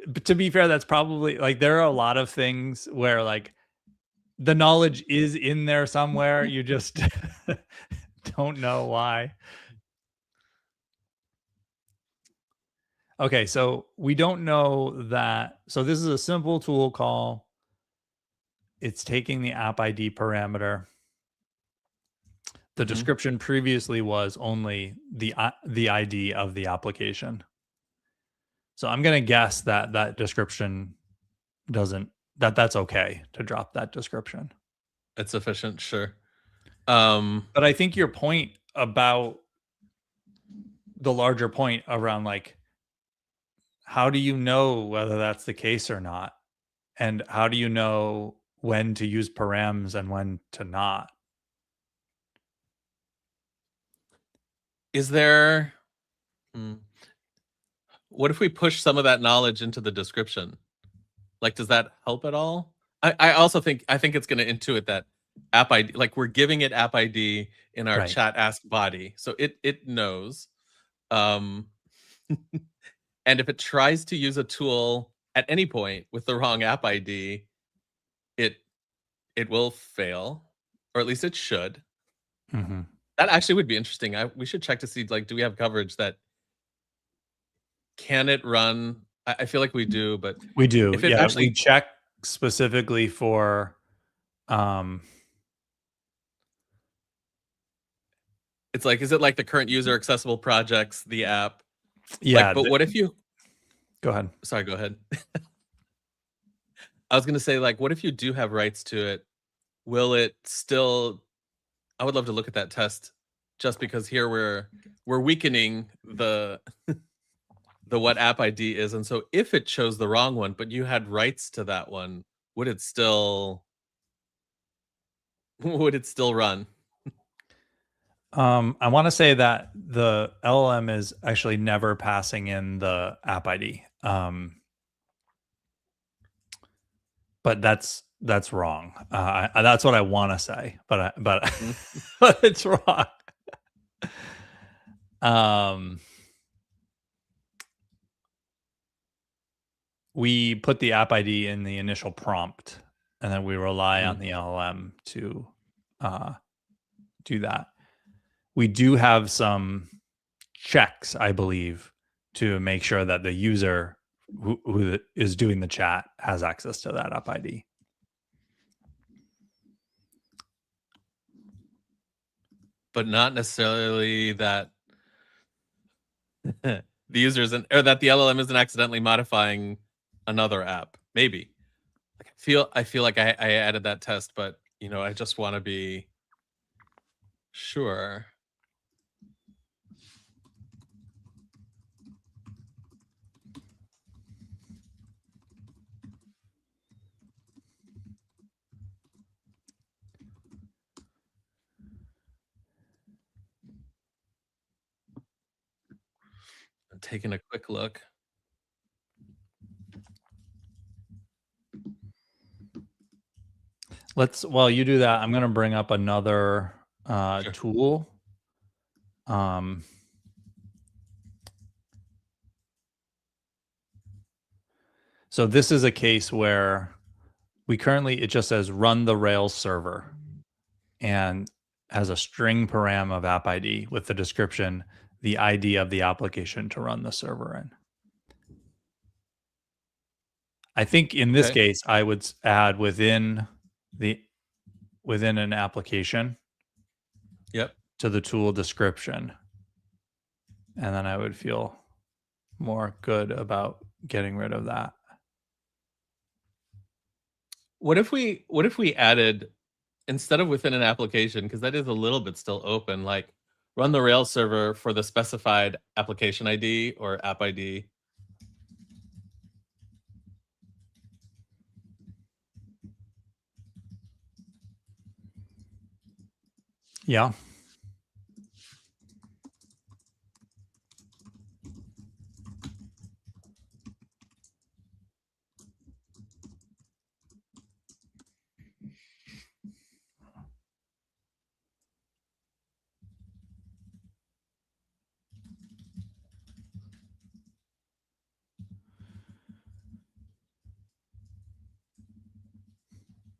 A: but to be fair, that's probably like, there are a lot of things where, like, the knowledge is in there somewhere, you just don't know why. Okay, so we don't know that, so this is a simple tool call. It's taking the app ID parameter. The
B: Mhm.
A: description previously was only the ID of the application. So I'm gonna guess that that description doesn't that's okay to drop that description.
B: It's sufficient, sure. Um,
A: But I think your point about the larger point around, like, how do you know whether that's the case or not? And how do you know when to use params and when to not?
B: is there hmm, what if we push some of that knowledge into the description? Like, does that help at all? I also think it's gonna intuit that app ID, like we're giving it app ID in our
A: Right.
B: chat ask body. So it knows. Um and if it tries to use a tool at any point with the wrong app ID, it it will fail, or at least it should.
A: Mhm.
B: That actually would be interesting. We should check to see, like, do we have coverage that can it run? I feel like we do, but
A: We do.
B: if it
A: Yeah, we
B: actually,
A: check specifically for, um
B: it's like, is it like the current user accessible projects, the app? Like,
A: yeah,
B: but what if you,
A: go ahead.
B: sorry, go ahead. I was gonna say, like, what if you do have rights to it? Will it still, I would love to look at that test, just because here we're weakening the what app ID is. And so if it chose the wrong one, but you had rights to that one, would it still would it still run?
A: I wanna say that the LLM is actually never passing in the app ID, but that's wrong. That's what I wanna say, but
B: Mm.
A: but it's wrong. Um, we put the app ID in the initial prompt. and then we rely
B: Mhm.
A: on the LLM to do that. We do have some checks, I believe, to make sure that the user who is doing the chat has access to that app ID.
B: But not necessarily that the user isn't, or that the LLM isn't accidentally modifying another app. Maybe. Like, I feel like I added that test, but I just want to be sure. I'm taking a quick look.
A: While you do that, I'm going to bring up another
B: Sure.
A: tool. So this is a case where it just says run the Rails server and has a string param of app ID with the description, the ID of the application to run the server in. I think in this
B: Okay.
A: case, I would add within an application
B: Yep.
A: to the tool description. And then I would feel more good about getting rid of that.
B: What if we added, instead of within an application, because that is a little bit still open, like run the Rails server for the specified application ID or app ID?
A: Yeah.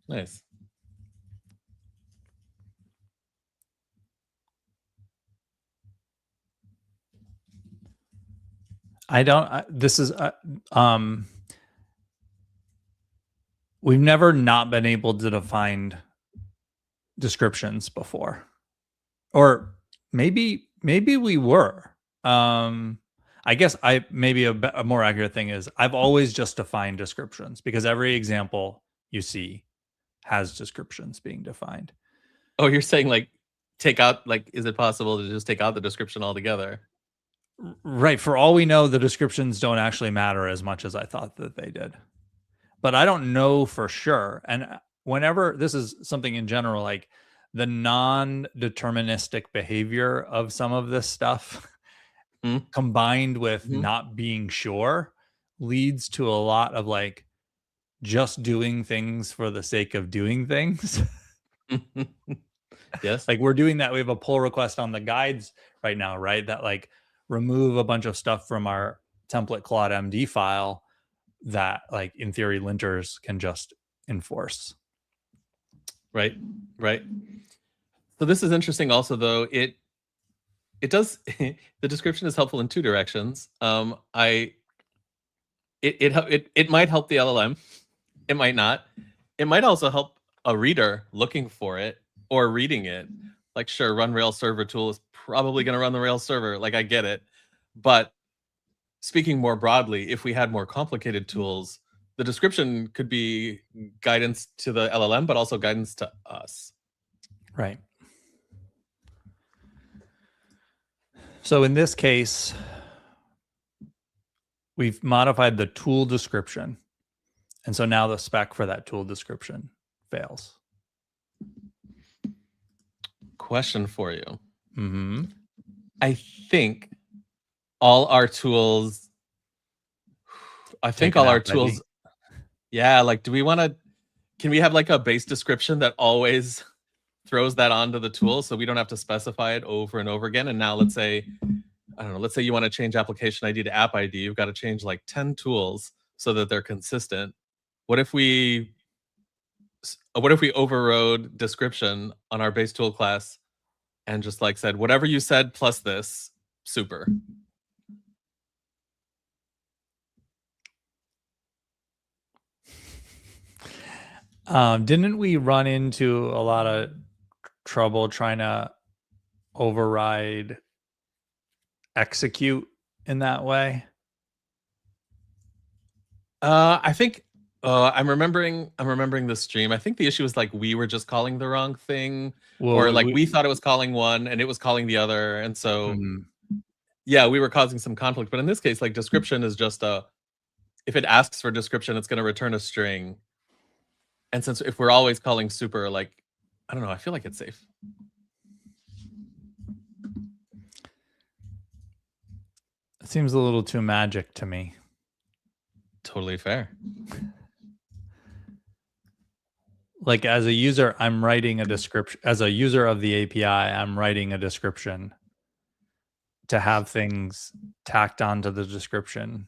B: Nice.
A: We've never not been able to define descriptions before. Or maybe we were. I guess maybe a more accurate thing is I've always just defined descriptions because every example you see has descriptions being defined.
B: Oh, you're saying like take out, like, is it possible to just take out the description altogether?
A: Right. For all we know, the descriptions don't actually matter as much as I thought that they did. But I don't know for sure. And whenever this is something in general, like the non-deterministic behavior of some of this stuff combined with
B: Mm-hmm.
A: not being sure leads to a lot of like just doing things for the sake of doing things.
B: Yes.
A: Like we're doing that. We have a pull request on the guides right now, right? That like remove a bunch of stuff from our template Claude MD file that like in theory linters can just enforce.
B: Right. Right. So this is interesting also, though. It does the description is helpful in two directions. It might help the LLM. It might not. It might also help a reader looking for it or reading it. Like, sure, run Rails server tool is probably going to run the Rails server. Like, I get it. But speaking more broadly, if we had more complicated tools, the description could be guidance to the LLM, but also guidance to us.
A: Right. So in this case, we've modified the tool description. And so now the spec for that tool description fails.
B: Question for you.
A: Mm-hmm.
B: I think all our tools, yeah, like, do we want to, can we have like a base description that always throws that onto the tool so we don't have to specify it over and over again? And now let's say, I don't know, let's say you want to change application ID to app ID. You've got to change like 10 tools so that they're consistent. What if we what if we overrode description on our base tool class and just like said, whatever you said plus this, super.
A: Didn't we run into a lot of trouble trying to override execute in that way?
B: I think I'm remembering the stream. I think the issue was like we were just calling the wrong thing, or
A: Well,
B: like we thought it was calling one and it was calling the other, and so
A: mm,
B: yeah, we were causing some conflict. But in this case, like description is just if it asks for description, it's going to return a string. And since if we're always calling super, like I don't know, I feel like it's safe.
A: it seems a little too magic to me.
B: Totally fair.
A: Like as a user, I'm writing a description. As a user of the API, I'm writing a description to have things tacked onto the description.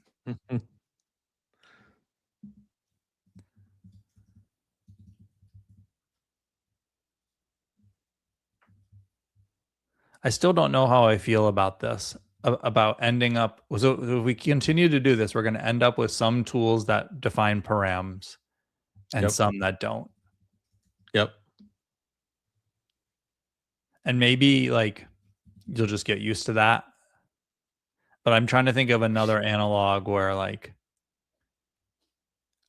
A: I still don't know how I feel about this, about ending up. So if we continue to do this, we're going to end up with some tools that define params and
B: Yep.
A: some that don't.
B: Yep.
A: And maybe like you'll just get used to that. But I'm trying to think of another analog where like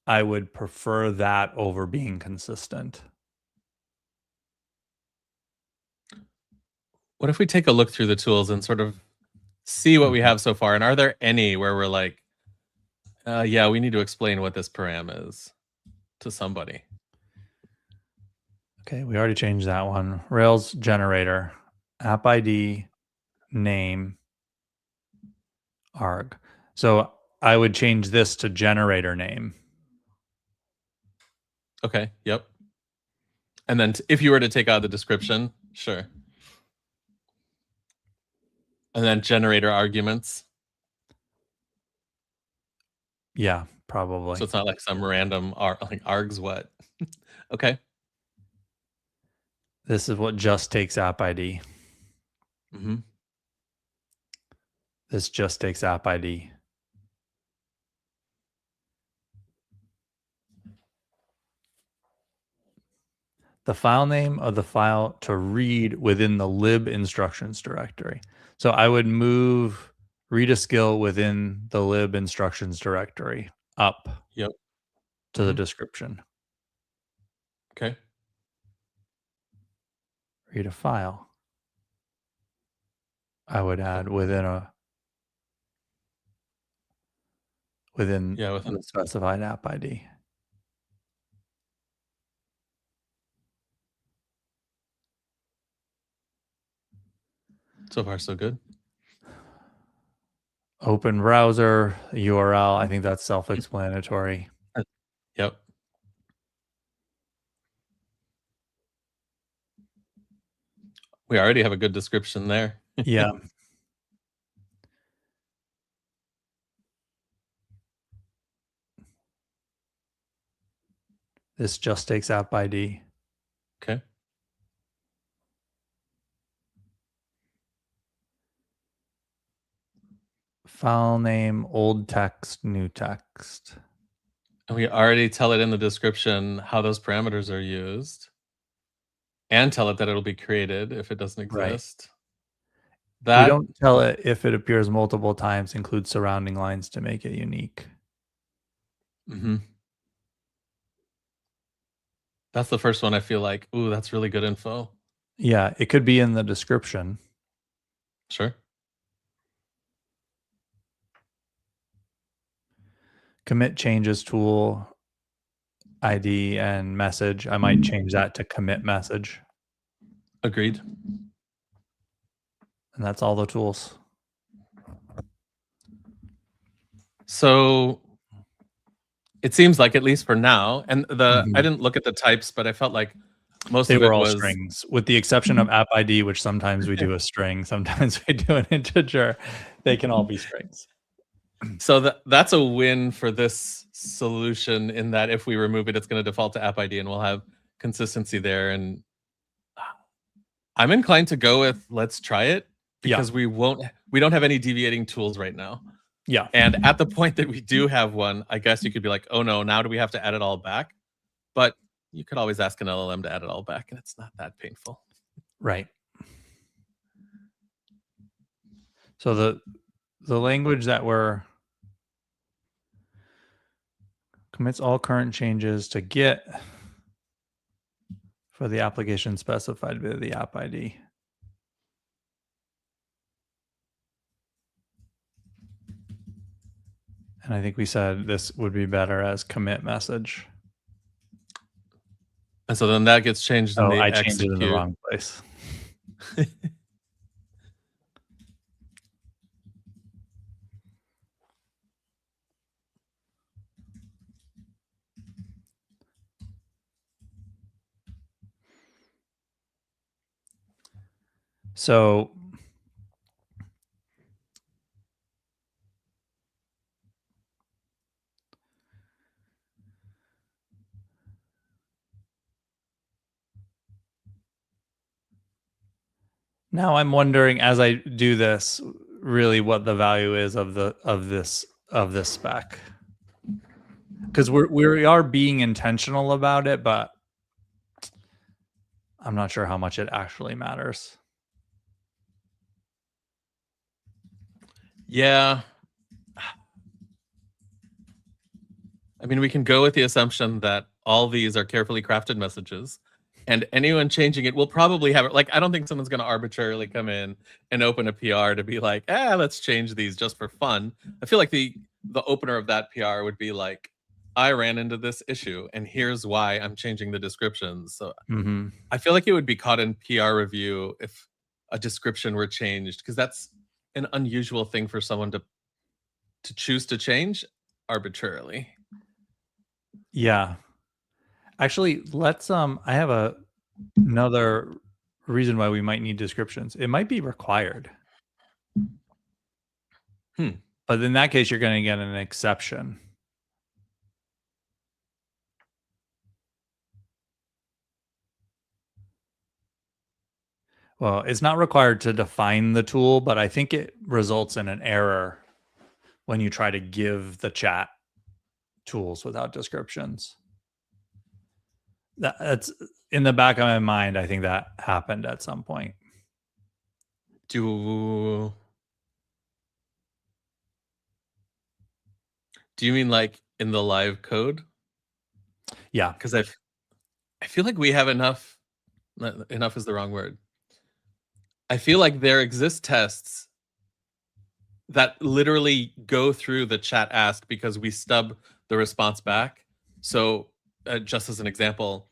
A: I would prefer that over being consistent.
B: What if we take a look through the tools and sort of see what we have so far? And are there any where we're like, yeah, we need to explain what this param is to somebody?
A: Okay, we already changed that one. Rails generator, app ID, name, arg. So I would change this to generator name.
B: Okay. Yep. And then if you were to take out the description, sure. And then generator arguments.
A: Yeah, probably.
B: So it's not like some random like args what. Okay.
A: This is what just takes app ID.
B: Mm-hmm.
A: This just takes app ID. The file name of the file to read within the lib instructions directory. So I would move read a skill within the lib instructions directory up
B: Yep.
A: to the description.
B: Okay.
A: Read a file. I would add within the specified app ID.
B: So far, so good.
A: Open browser URL. I think that's self-explanatory.
B: Yep. We already have a good description there.
A: Yeah. This just takes app ID.
B: Okay.
A: File name, old text, new text.
B: And we already tell it in the description how those parameters are used. And tell it that it'll be created if it doesn't exist.
A: Right. We don't tell it if it appears multiple times, include surrounding lines to make it unique.
B: Mm-hmm. That's the first one I feel like, ooh, that's really good info.
A: Yeah, it could be in the description.
B: Sure.
A: Commit changes tool, ID, and message. I might change that to commit message.
B: Agreed.
A: And that's all the tools.
B: So it seems like, at least for now, and I didn't look at the types, but I felt like most of it
A: were all
B: was
A: strings, with the exception of app ID, which sometimes we do a string, sometimes we do an integer. They can all be strings.
B: So that's a win for this solution in that if we remove it, it's going to default to app ID and we'll have consistency there. And I'm inclined to go with let's try it
A: Yeah.
B: because we don't have any deviating tools right now.
A: Yeah.
B: And at the point that we do have one, I guess you could be like, oh no, now do we have to add it all back? But you could always ask an LLM to add it all back and it's not that painful.
A: Right. So the language that we're commits all current changes to Git for the application specified by the app ID. And I think we said this would be better as commit message.
B: And so then that gets changed in
A: Oh,
B: the
A: I
B: execute.
A: changed it in the wrong place. So now I'm wondering, as I do this, really what the value is of this spec, because we are being intentional about it, but I'm not sure how much it actually matters.
B: Yeah. I mean, we can go with the assumption that all these are carefully crafted messages and anyone changing it will probably have it. Like, I don't think someone's going to arbitrarily come in and open a PR to be like, let's change these just for fun. I feel like the opener of that PR would be like, I ran into this issue and here's why I'm changing the descriptions. So I feel like it would be caught in PR review if a description were changed, because that's an unusual thing for someone to choose to change arbitrarily.
A: Yeah. Actually, let's I have another reason why we might need descriptions. It might be required. But in that case, you're going to get an exception. Well, it's not required to define the tool, but I think it results in an error when you try to give the chat tools without descriptions. That's in the back of my mind. I think that happened at some point.
B: Do you mean like in the live code?
A: Yeah.
B: Because I feel like we have enough. Enough is the wrong word. I feel like there exist tests that literally go through the chat ask because we stub the response back. So just as an example,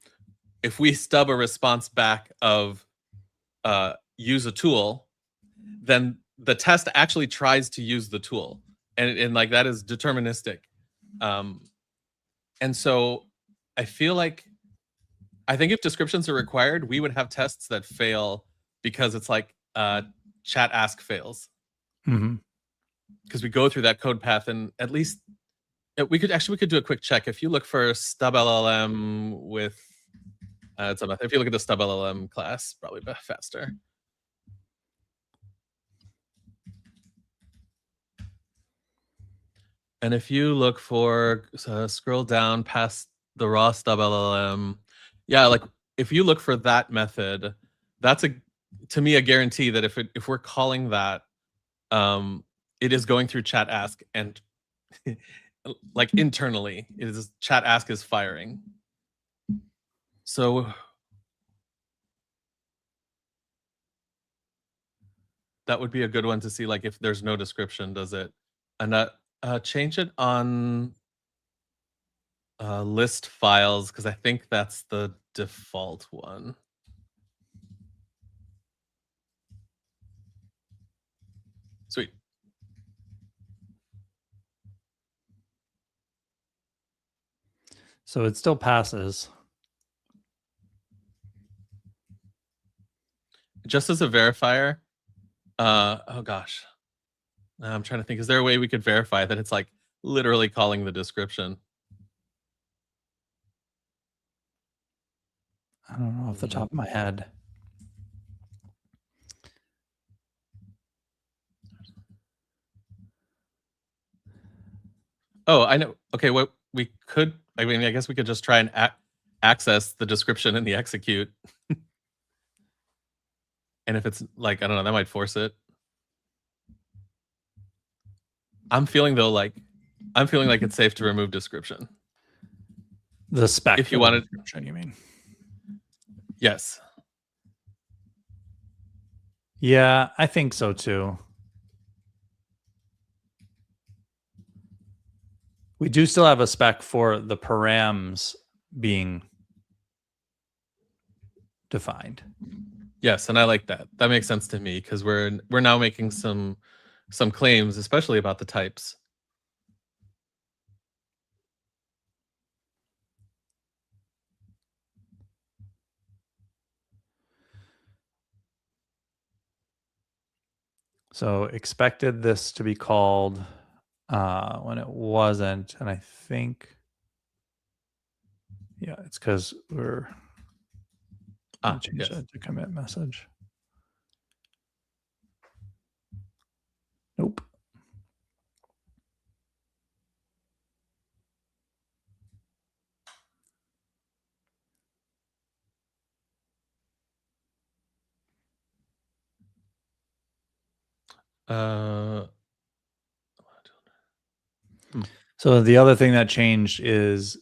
B: if we stub a response back of use a tool, then the test actually tries to use the tool. And like that is deterministic. And so I feel like, I think if descriptions are required, we would have tests that fail because it's like chat ask fails. Because we go through that code path, and at least we could do a quick check. If you look for stub LLM with if you look at the stub LLM class, probably faster. And if you look for scroll down past the raw stub LLM, yeah, like if you look for that method, that's to me a guarantee that if we're calling that, it is going through chat ask and like internally, it is chat ask is firing. So that would be a good one to see, like if there's no description, does it? And change it on list files, because I think that's the default one. Sweet.
A: So it still passes.
B: Just as a verifier, oh gosh. I'm trying to think. Is there a way we could verify that it's like literally calling the description?
A: I don't know off the top of my head.
B: Oh, I know. Okay, what we could, I mean, I guess we could just try and access the description in the execute. And if it's like, I don't know, that might force it. I'm feeling like it's safe to remove description.
A: The spec.
B: If you wanted,
A: description, you mean?
B: Yes.
A: Yeah, I think so too. We do still have a spec for the params being defined.
B: Yes, and I like that. That makes sense to me because we're now making some claims, especially about the types.
A: So expected this to be called when it wasn't, and I think, yeah, it's because we're change
B: yes.
A: that to commit message. Nope. So the other thing that changed is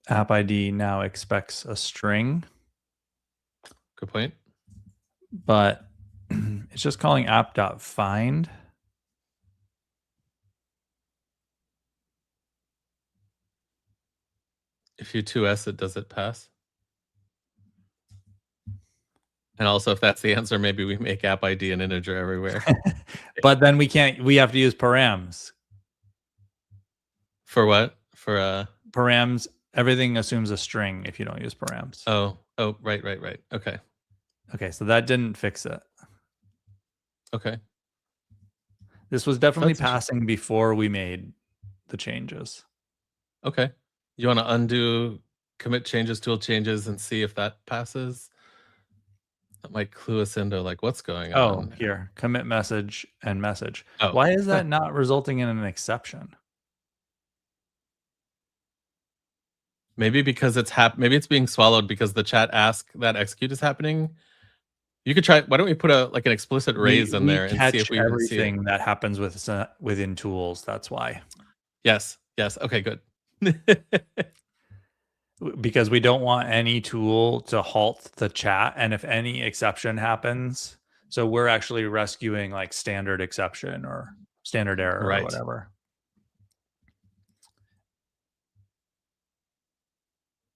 A: app ID now expects a string.
B: Good point.
A: But it's just calling app.find.
B: If you 2s it, does it pass? And also, if that's the answer, maybe we make app ID an integer everywhere.
A: But then we have to use params.
B: For what? For
A: params, everything assumes a string if you don't use params.
B: Oh, right. Okay.
A: Okay, so that didn't fix it.
B: Okay.
A: This was definitely passing before we made the changes.
B: Okay. You want to undo commit changes, tool changes, and see if that passes? That might clue us into like what's going on.
A: Oh, here, commit message and message.
B: Oh.
A: Why is that not resulting in an exception?
B: Maybe because maybe it's being swallowed because the chat ask that execute is happening. You could try. Why don't we put an explicit raise in there and see if we can see
A: everything that happens within tools. That's why.
B: Yes. Okay. Good.
A: Because we don't want any tool to halt the chat, and if any exception happens, so we're actually rescuing like standard exception or standard error or whatever.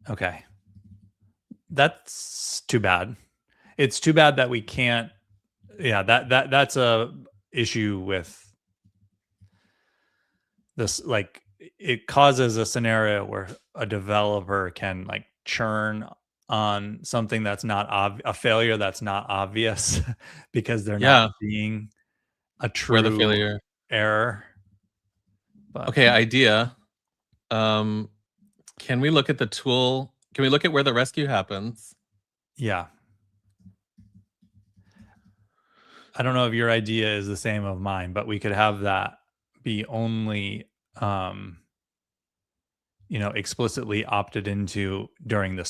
A: Okay. That's too bad. It's too bad that we can't. Yeah, that's a issue with this. Like, it causes a scenario where a developer can like churn on something that's not a failure that's not obvious because they're not seeing a true
B: the failure
A: error. But
B: okay, idea. Can we look at the tool? Can we look at where the rescue happens?
A: Yeah. I don't know if your idea is the same of mine, but we could have that be only explicitly opted into during the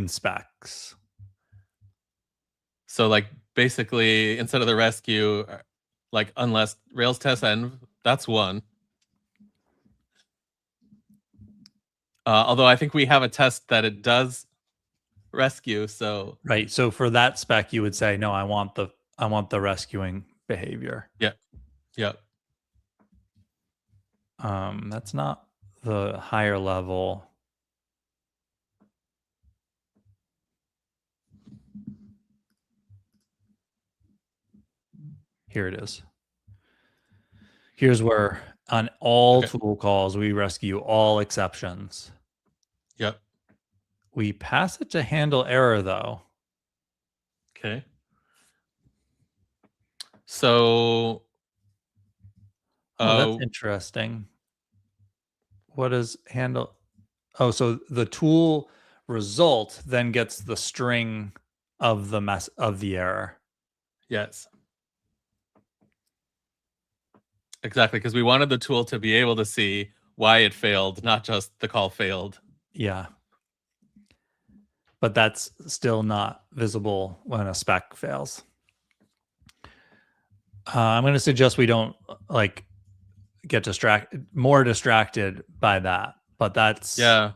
A: specs.
B: So like basically instead of the rescue, like unless Rails test end, that's one. Although I think we have a test that it does rescue. So
A: right. So for that spec, you would say, no, I want the rescuing behavior.
B: Yeah.
A: That's not the higher level. Here it is. Here's where on all tool calls, we rescue all exceptions.
B: Yep.
A: We pass it to handle error though.
B: Okay. So
A: Oh, that's
B: Uh,
A: interesting. What is handle? Oh, so the tool result then gets the string of the mess of the error.
B: yes, exactly, because we wanted the tool to be able to see why it failed, not just the call failed.
A: Yeah. But that's still not visible when a spec fails. I'm going to suggest we don't like get more distracted by that. But that's
B: Yeah,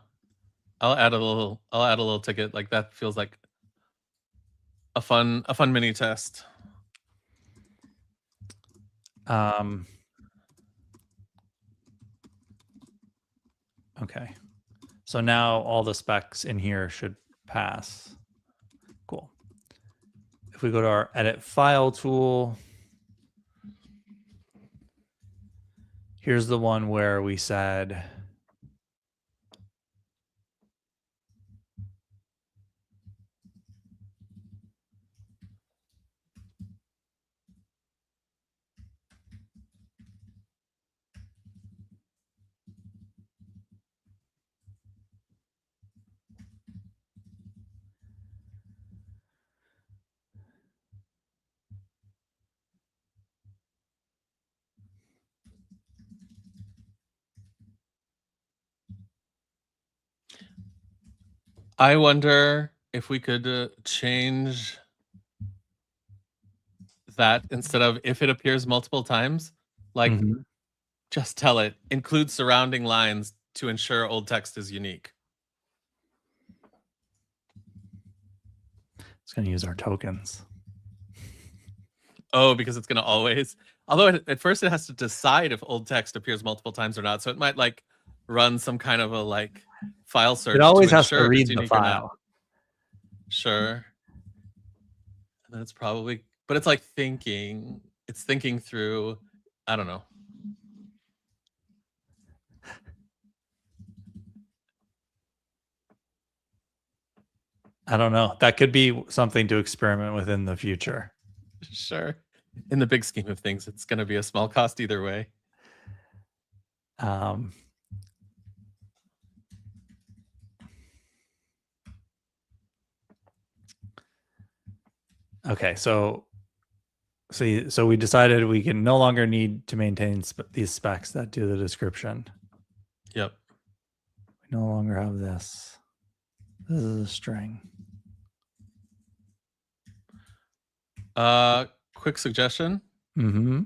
B: I'll add a little ticket. Like that feels like a fun mini test.
A: um okay. So now all the specs in here should pass. Cool. If we go to our edit file tool, here's the one where we said
B: I wonder if we could change that instead of if it appears multiple times, like
A: mhm,
B: just tell it include surrounding lines to ensure old text is unique.
A: it's going to use our tokens.
B: Oh, because it's going to always. Although at first it has to decide if old text appears multiple times or not, so it might like run some kind of a like file
A: It
B: search to
A: always has to
B: ensure if it's
A: read the
B: unique or not.
A: file.
B: Sure. And then it's probably, but it's like thinking. It's thinking through. I don't know.
A: I don't know. That could be something to experiment with in the future.
B: Sure. In the big scheme of things, it's going to be a small cost either way.
A: Um, okay, so see, so we decided we can no longer need to maintain these specs that do the description.
B: Yep.
A: We no longer have this. This is a string.
B: Quick suggestion.
A: Mm-hmm.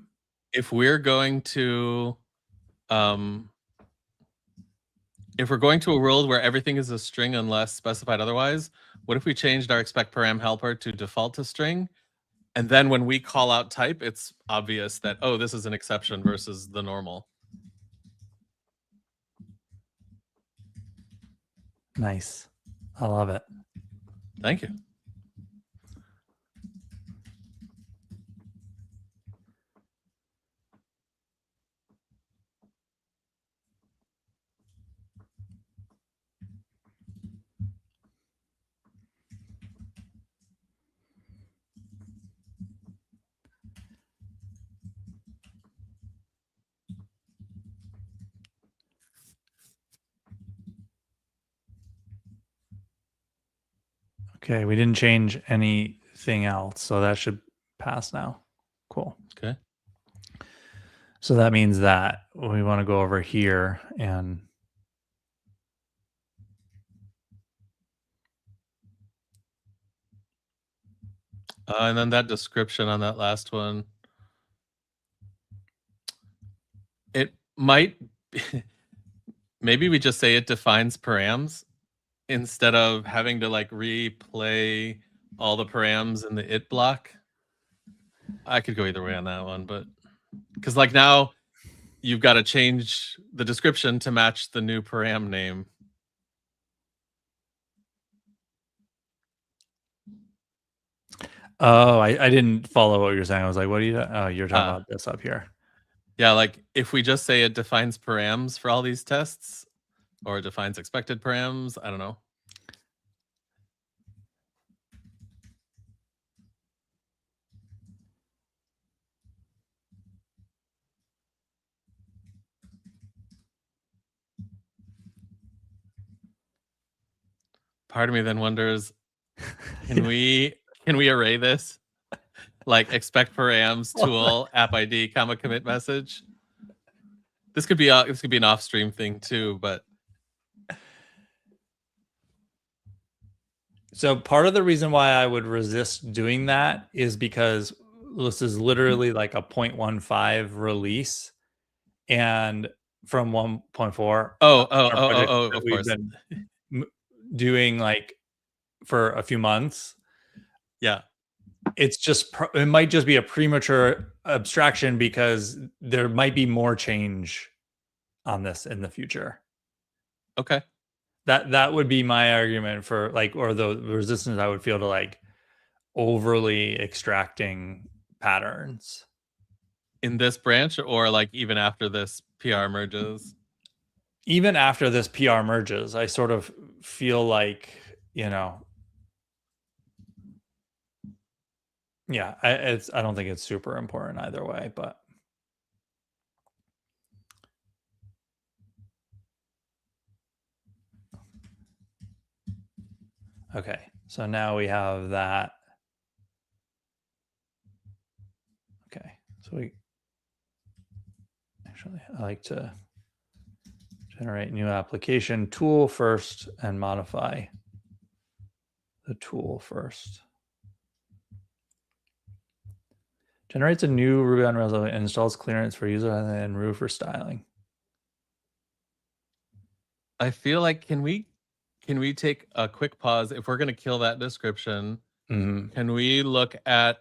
B: If we're going to um if we're going to a world where everything is a string unless specified otherwise, what if we changed our expect param helper to default to string? And then when we call out type, it's obvious that, oh, this is an exception versus the normal.
A: Nice. I love it.
B: Thank you.
A: Okay, we didn't change anything else, so that should pass now. Cool.
B: Okay.
A: So that means that we want to go over here and
B: And then that description on that last one, it might, maybe we just say it defines params instead of having to like replay all the params in the it block. I could go either way on that one, but because like now you've got to change the description to match the new param name.
A: oh, I didn't follow what you're saying. I was like, what are you? Oh, you're talking
B: Uh,
A: about this up here.
B: yeah, like if we just say it defines params for all these tests or it defines expected params, I don't know. part of me then wonders, can we array this? Like expect params tool app ID comma commit message. This could be an off stream thing too, but
A: So part of the reason why I would resist doing that is because this is literally like a 0.15 release, and from 1.4 our project that
B: of
A: we've
B: course.
A: been doing like for a few months.
B: Yeah.
A: It's just it might just be a premature abstraction because there might be more change on this in the future.
B: Okay.
A: That would be my argument for like, or the resistance I would feel to like overly extracting patterns.
B: In this branch or like even after this PR merges?
A: Even after this PR merges, I sort of feel like, yeah, I don't think it's super important either way, but okay. So now we have that. Okay. So I like to generate new application tool first and modify the tool first. Generates a new Ruby on Rails and installs clearance for user and Ru for styling.
B: I feel like can we take a quick pause if we're going to kill that description? Can we look at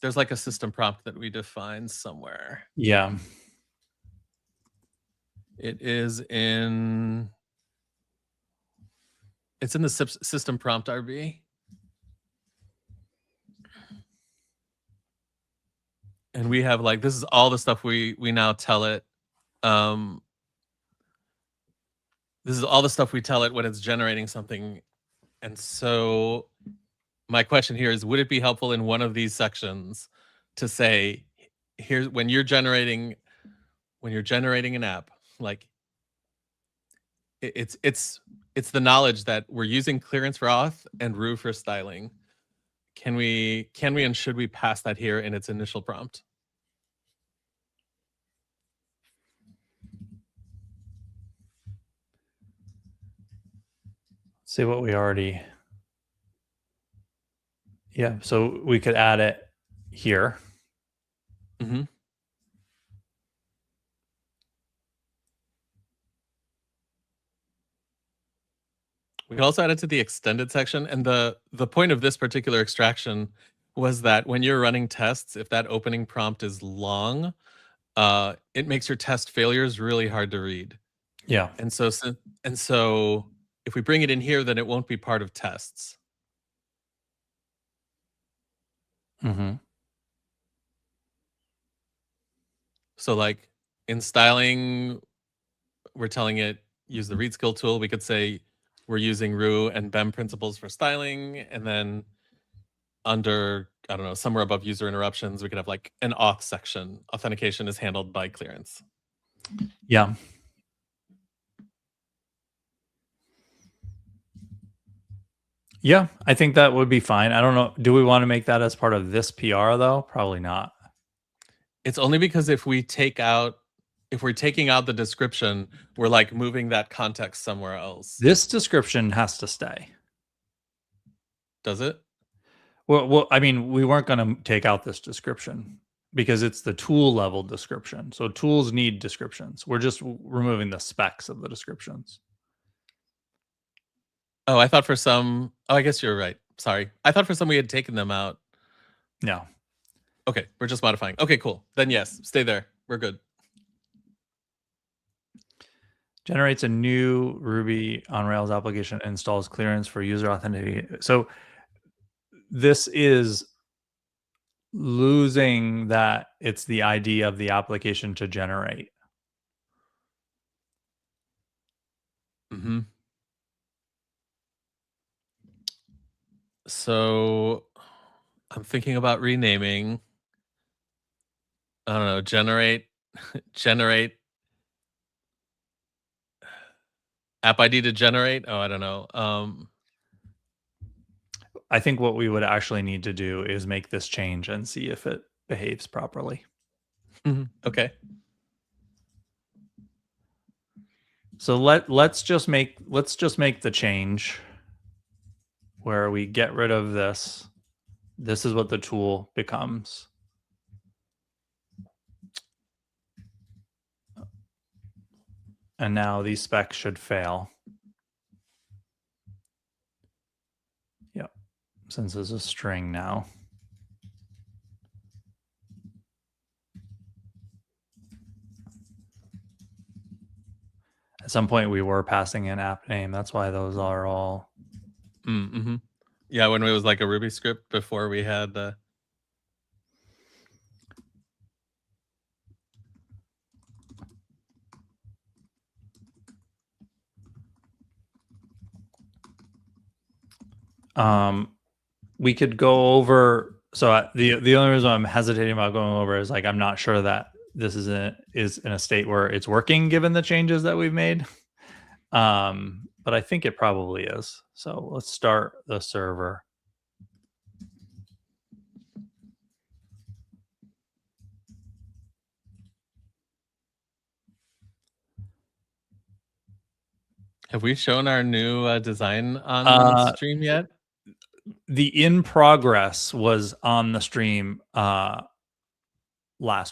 B: there's like a system prompt that we define somewhere.
A: Yeah.
B: It's in the system prompt RB. And we have like, this is all the stuff we now tell it. This is all the stuff we tell it when it's generating something. And so my question here is, would it be helpful in one of these sections to say, here's when you're generating an app, like it's the knowledge that we're using clearance for auth and Ru for styling. Can we and should we pass that here in its initial prompt?
A: See what we already. Yeah, so we could add it here.
B: Mm-hmm. We can also add it to the extended section. And the point of this particular extraction was that when you're running tests, if that opening prompt is long, it makes your test failures really hard to read.
A: Yeah.
B: And so if we bring it in here, then it won't be part of tests.
A: Mm-hmm.
B: So like in styling, we're telling it use the read skill tool. We could say we're using Ru and BEM principles for styling. And then under, I don't know, somewhere above user interruptions, we could have like an auth section. Authentication is handled by clearance.
A: Yeah. Yeah, I think that would be fine. I don't know. Do we want to make that as part of this PR though? Probably not.
B: It's only because if we're taking out the description, we're like moving that context somewhere else.
A: This description has to stay.
B: Does it?
A: Well, I mean, we weren't going to take out this description because it's the tool level description. So tools need descriptions. We're just removing the specs of the descriptions.
B: Oh, I thought for some. Oh, I guess you're right. Sorry. I thought for some we had taken them out.
A: No.
B: Okay, we're just modifying. Okay, cool. Then yes, stay there. We're good.
A: Generates a new Ruby on Rails application, installs clearance for user authentication. So this is losing that it's the ID of the application to generate.
B: Mm-hmm. So I'm thinking about renaming. I don't know, generate. app ID to generate. Oh, I don't know.
A: I think what we would actually need to do is make this change and see if it behaves properly.
B: Okay.
A: So let's just make the change where we get rid of this. This is what the tool becomes. And now these specs should fail. Yep. Since it's a string now. At some point we were passing in app name. That's why those are all.
B: Mm-hmm. Yeah, when it was like a Ruby script before we had the.
A: We could go over. So the only reason I'm hesitating about going over is like I'm not sure that this is in a state where it's working given the changes that we've made. But I think it probably is. So let's start the server.
B: Have we shown our new design on stream yet?
A: The in progress was on the stream last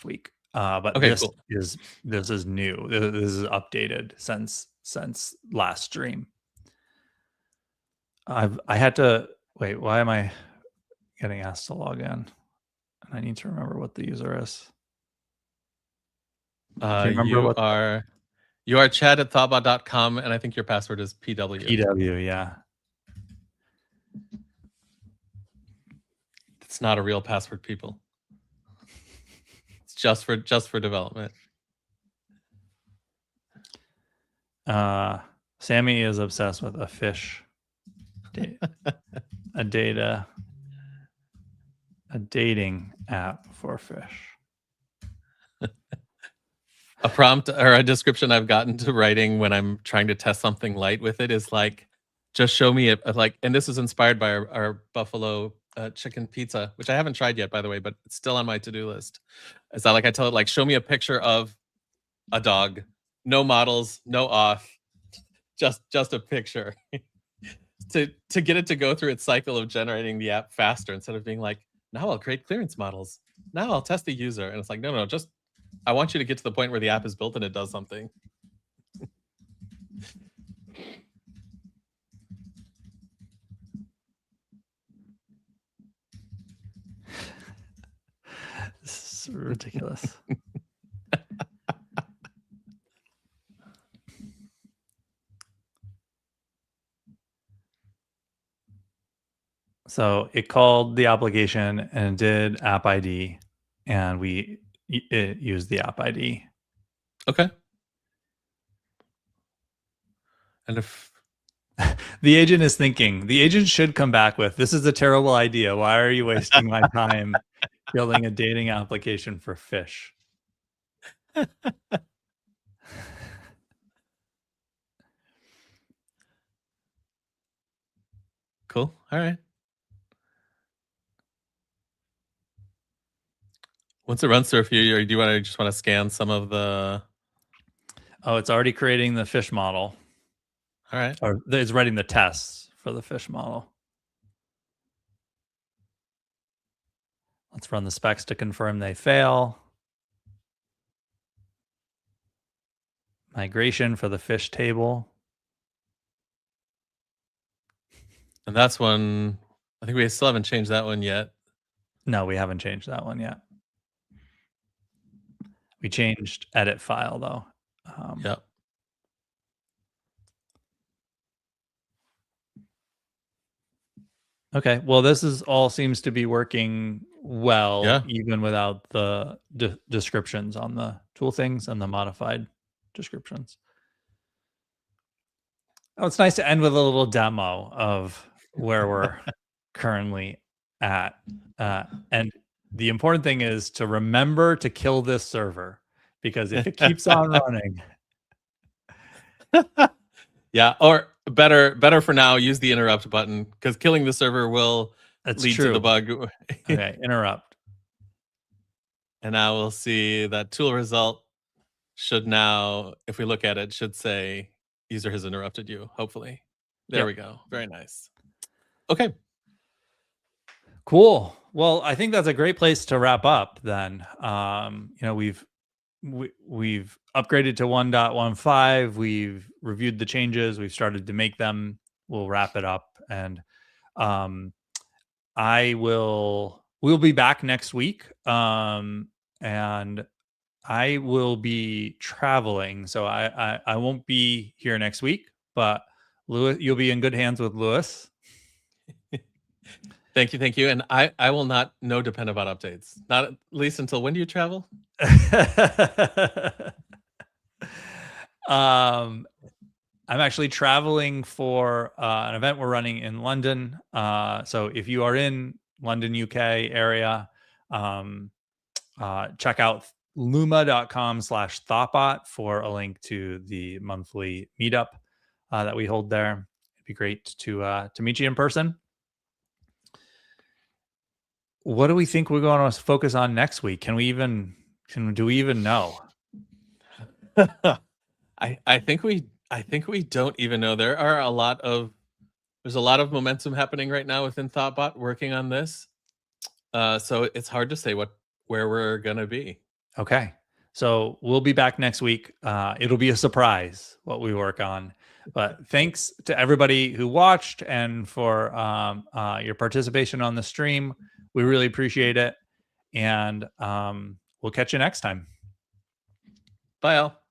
A: week. But
B: Okay,
A: this
B: cool.
A: is new. This is updated since last stream. I had to wait. Why am I getting asked to log in? And I need to remember what the user is.
B: You are chad@thoughtbot.com, and I think your password is PW.
A: PW, yeah.
B: It's not a real password, people. It's just for development.
A: Sammy is obsessed with a fish. a dating app for fish.
B: A prompt or a description I've gotten to writing when I'm trying to test something light with it is like, just show me and this is inspired by our buffalo chicken pizza, which I haven't tried yet, by the way, but it's still on my to-do list. Is that like I tell it, like, show me a picture of a dog, no models, no auth, just a picture. to get it to go through its cycle of generating the app faster instead of being like, now I'll create clearance models. Now I'll test the user. And it's like, no, just I want you to get to the point where the app is built and it does something.
A: This is ridiculous. So it called the application and did app ID, and it used the app ID.
B: Okay. And if
A: the agent is thinking, the agent should come back with, this is a terrible idea. Why are you wasting my time building a dating application for fish?
B: Cool. All right. Once it runs through a few, or do you just want to scan some of the?
A: Oh, it's already creating the fish model.
B: All right.
A: Or it's writing the tests for the fish model. Let's run the specs to confirm they fail. Migration for the fish table.
B: And that's one, I think we still haven't changed that one yet.
A: No, we haven't changed that one yet. We changed edit file though.
B: Yep.
A: Okay, well, this is all seems to be working well, even without the descriptions on the tool things and the modified descriptions. Oh, it's nice to end with a little demo of where we're currently at. And the important thing is to remember to kill this server, because if it keeps on running.
B: Yeah, or better for now, use the interrupt button because killing the server will
A: That's
B: lead to the
A: true.
B: bug.
A: Okay, interrupt.
B: And now we'll see that tool result should now, if we look at it, should say user has interrupted you, hopefully. There
A: Yep.
B: we go. Very nice. Okay.
A: Cool. Well, I think that's a great place to wrap up then. We've upgraded to 1.15. We've reviewed the changes. We've started to make them. We'll wrap it up, and um, we'll be back next week. And I will be traveling, so I won't be here next week. But Lewis, you'll be in good hands with Lewis.
B: Thank you, thank you. And I will not depend about updates. Not at least until when do you travel?
A: I'm actually traveling for an event we're running in London. So if you are in London, UK area, check out luma.com/thoughtbot for a link to the monthly meetup that we hold there. It'd be great to meet you in person. What do we think we're going to focus on next week? Do we even know?
B: I think we don't even know. There's a lot of momentum happening right now within Thoughtbot working on this. So it's hard to say where we're gonna be.
A: Okay. So we'll be back next week. It'll be a surprise what we work on. But thanks to everybody who watched and for your participation on the stream. We really appreciate it. And we'll catch you next time.
B: Bye, all.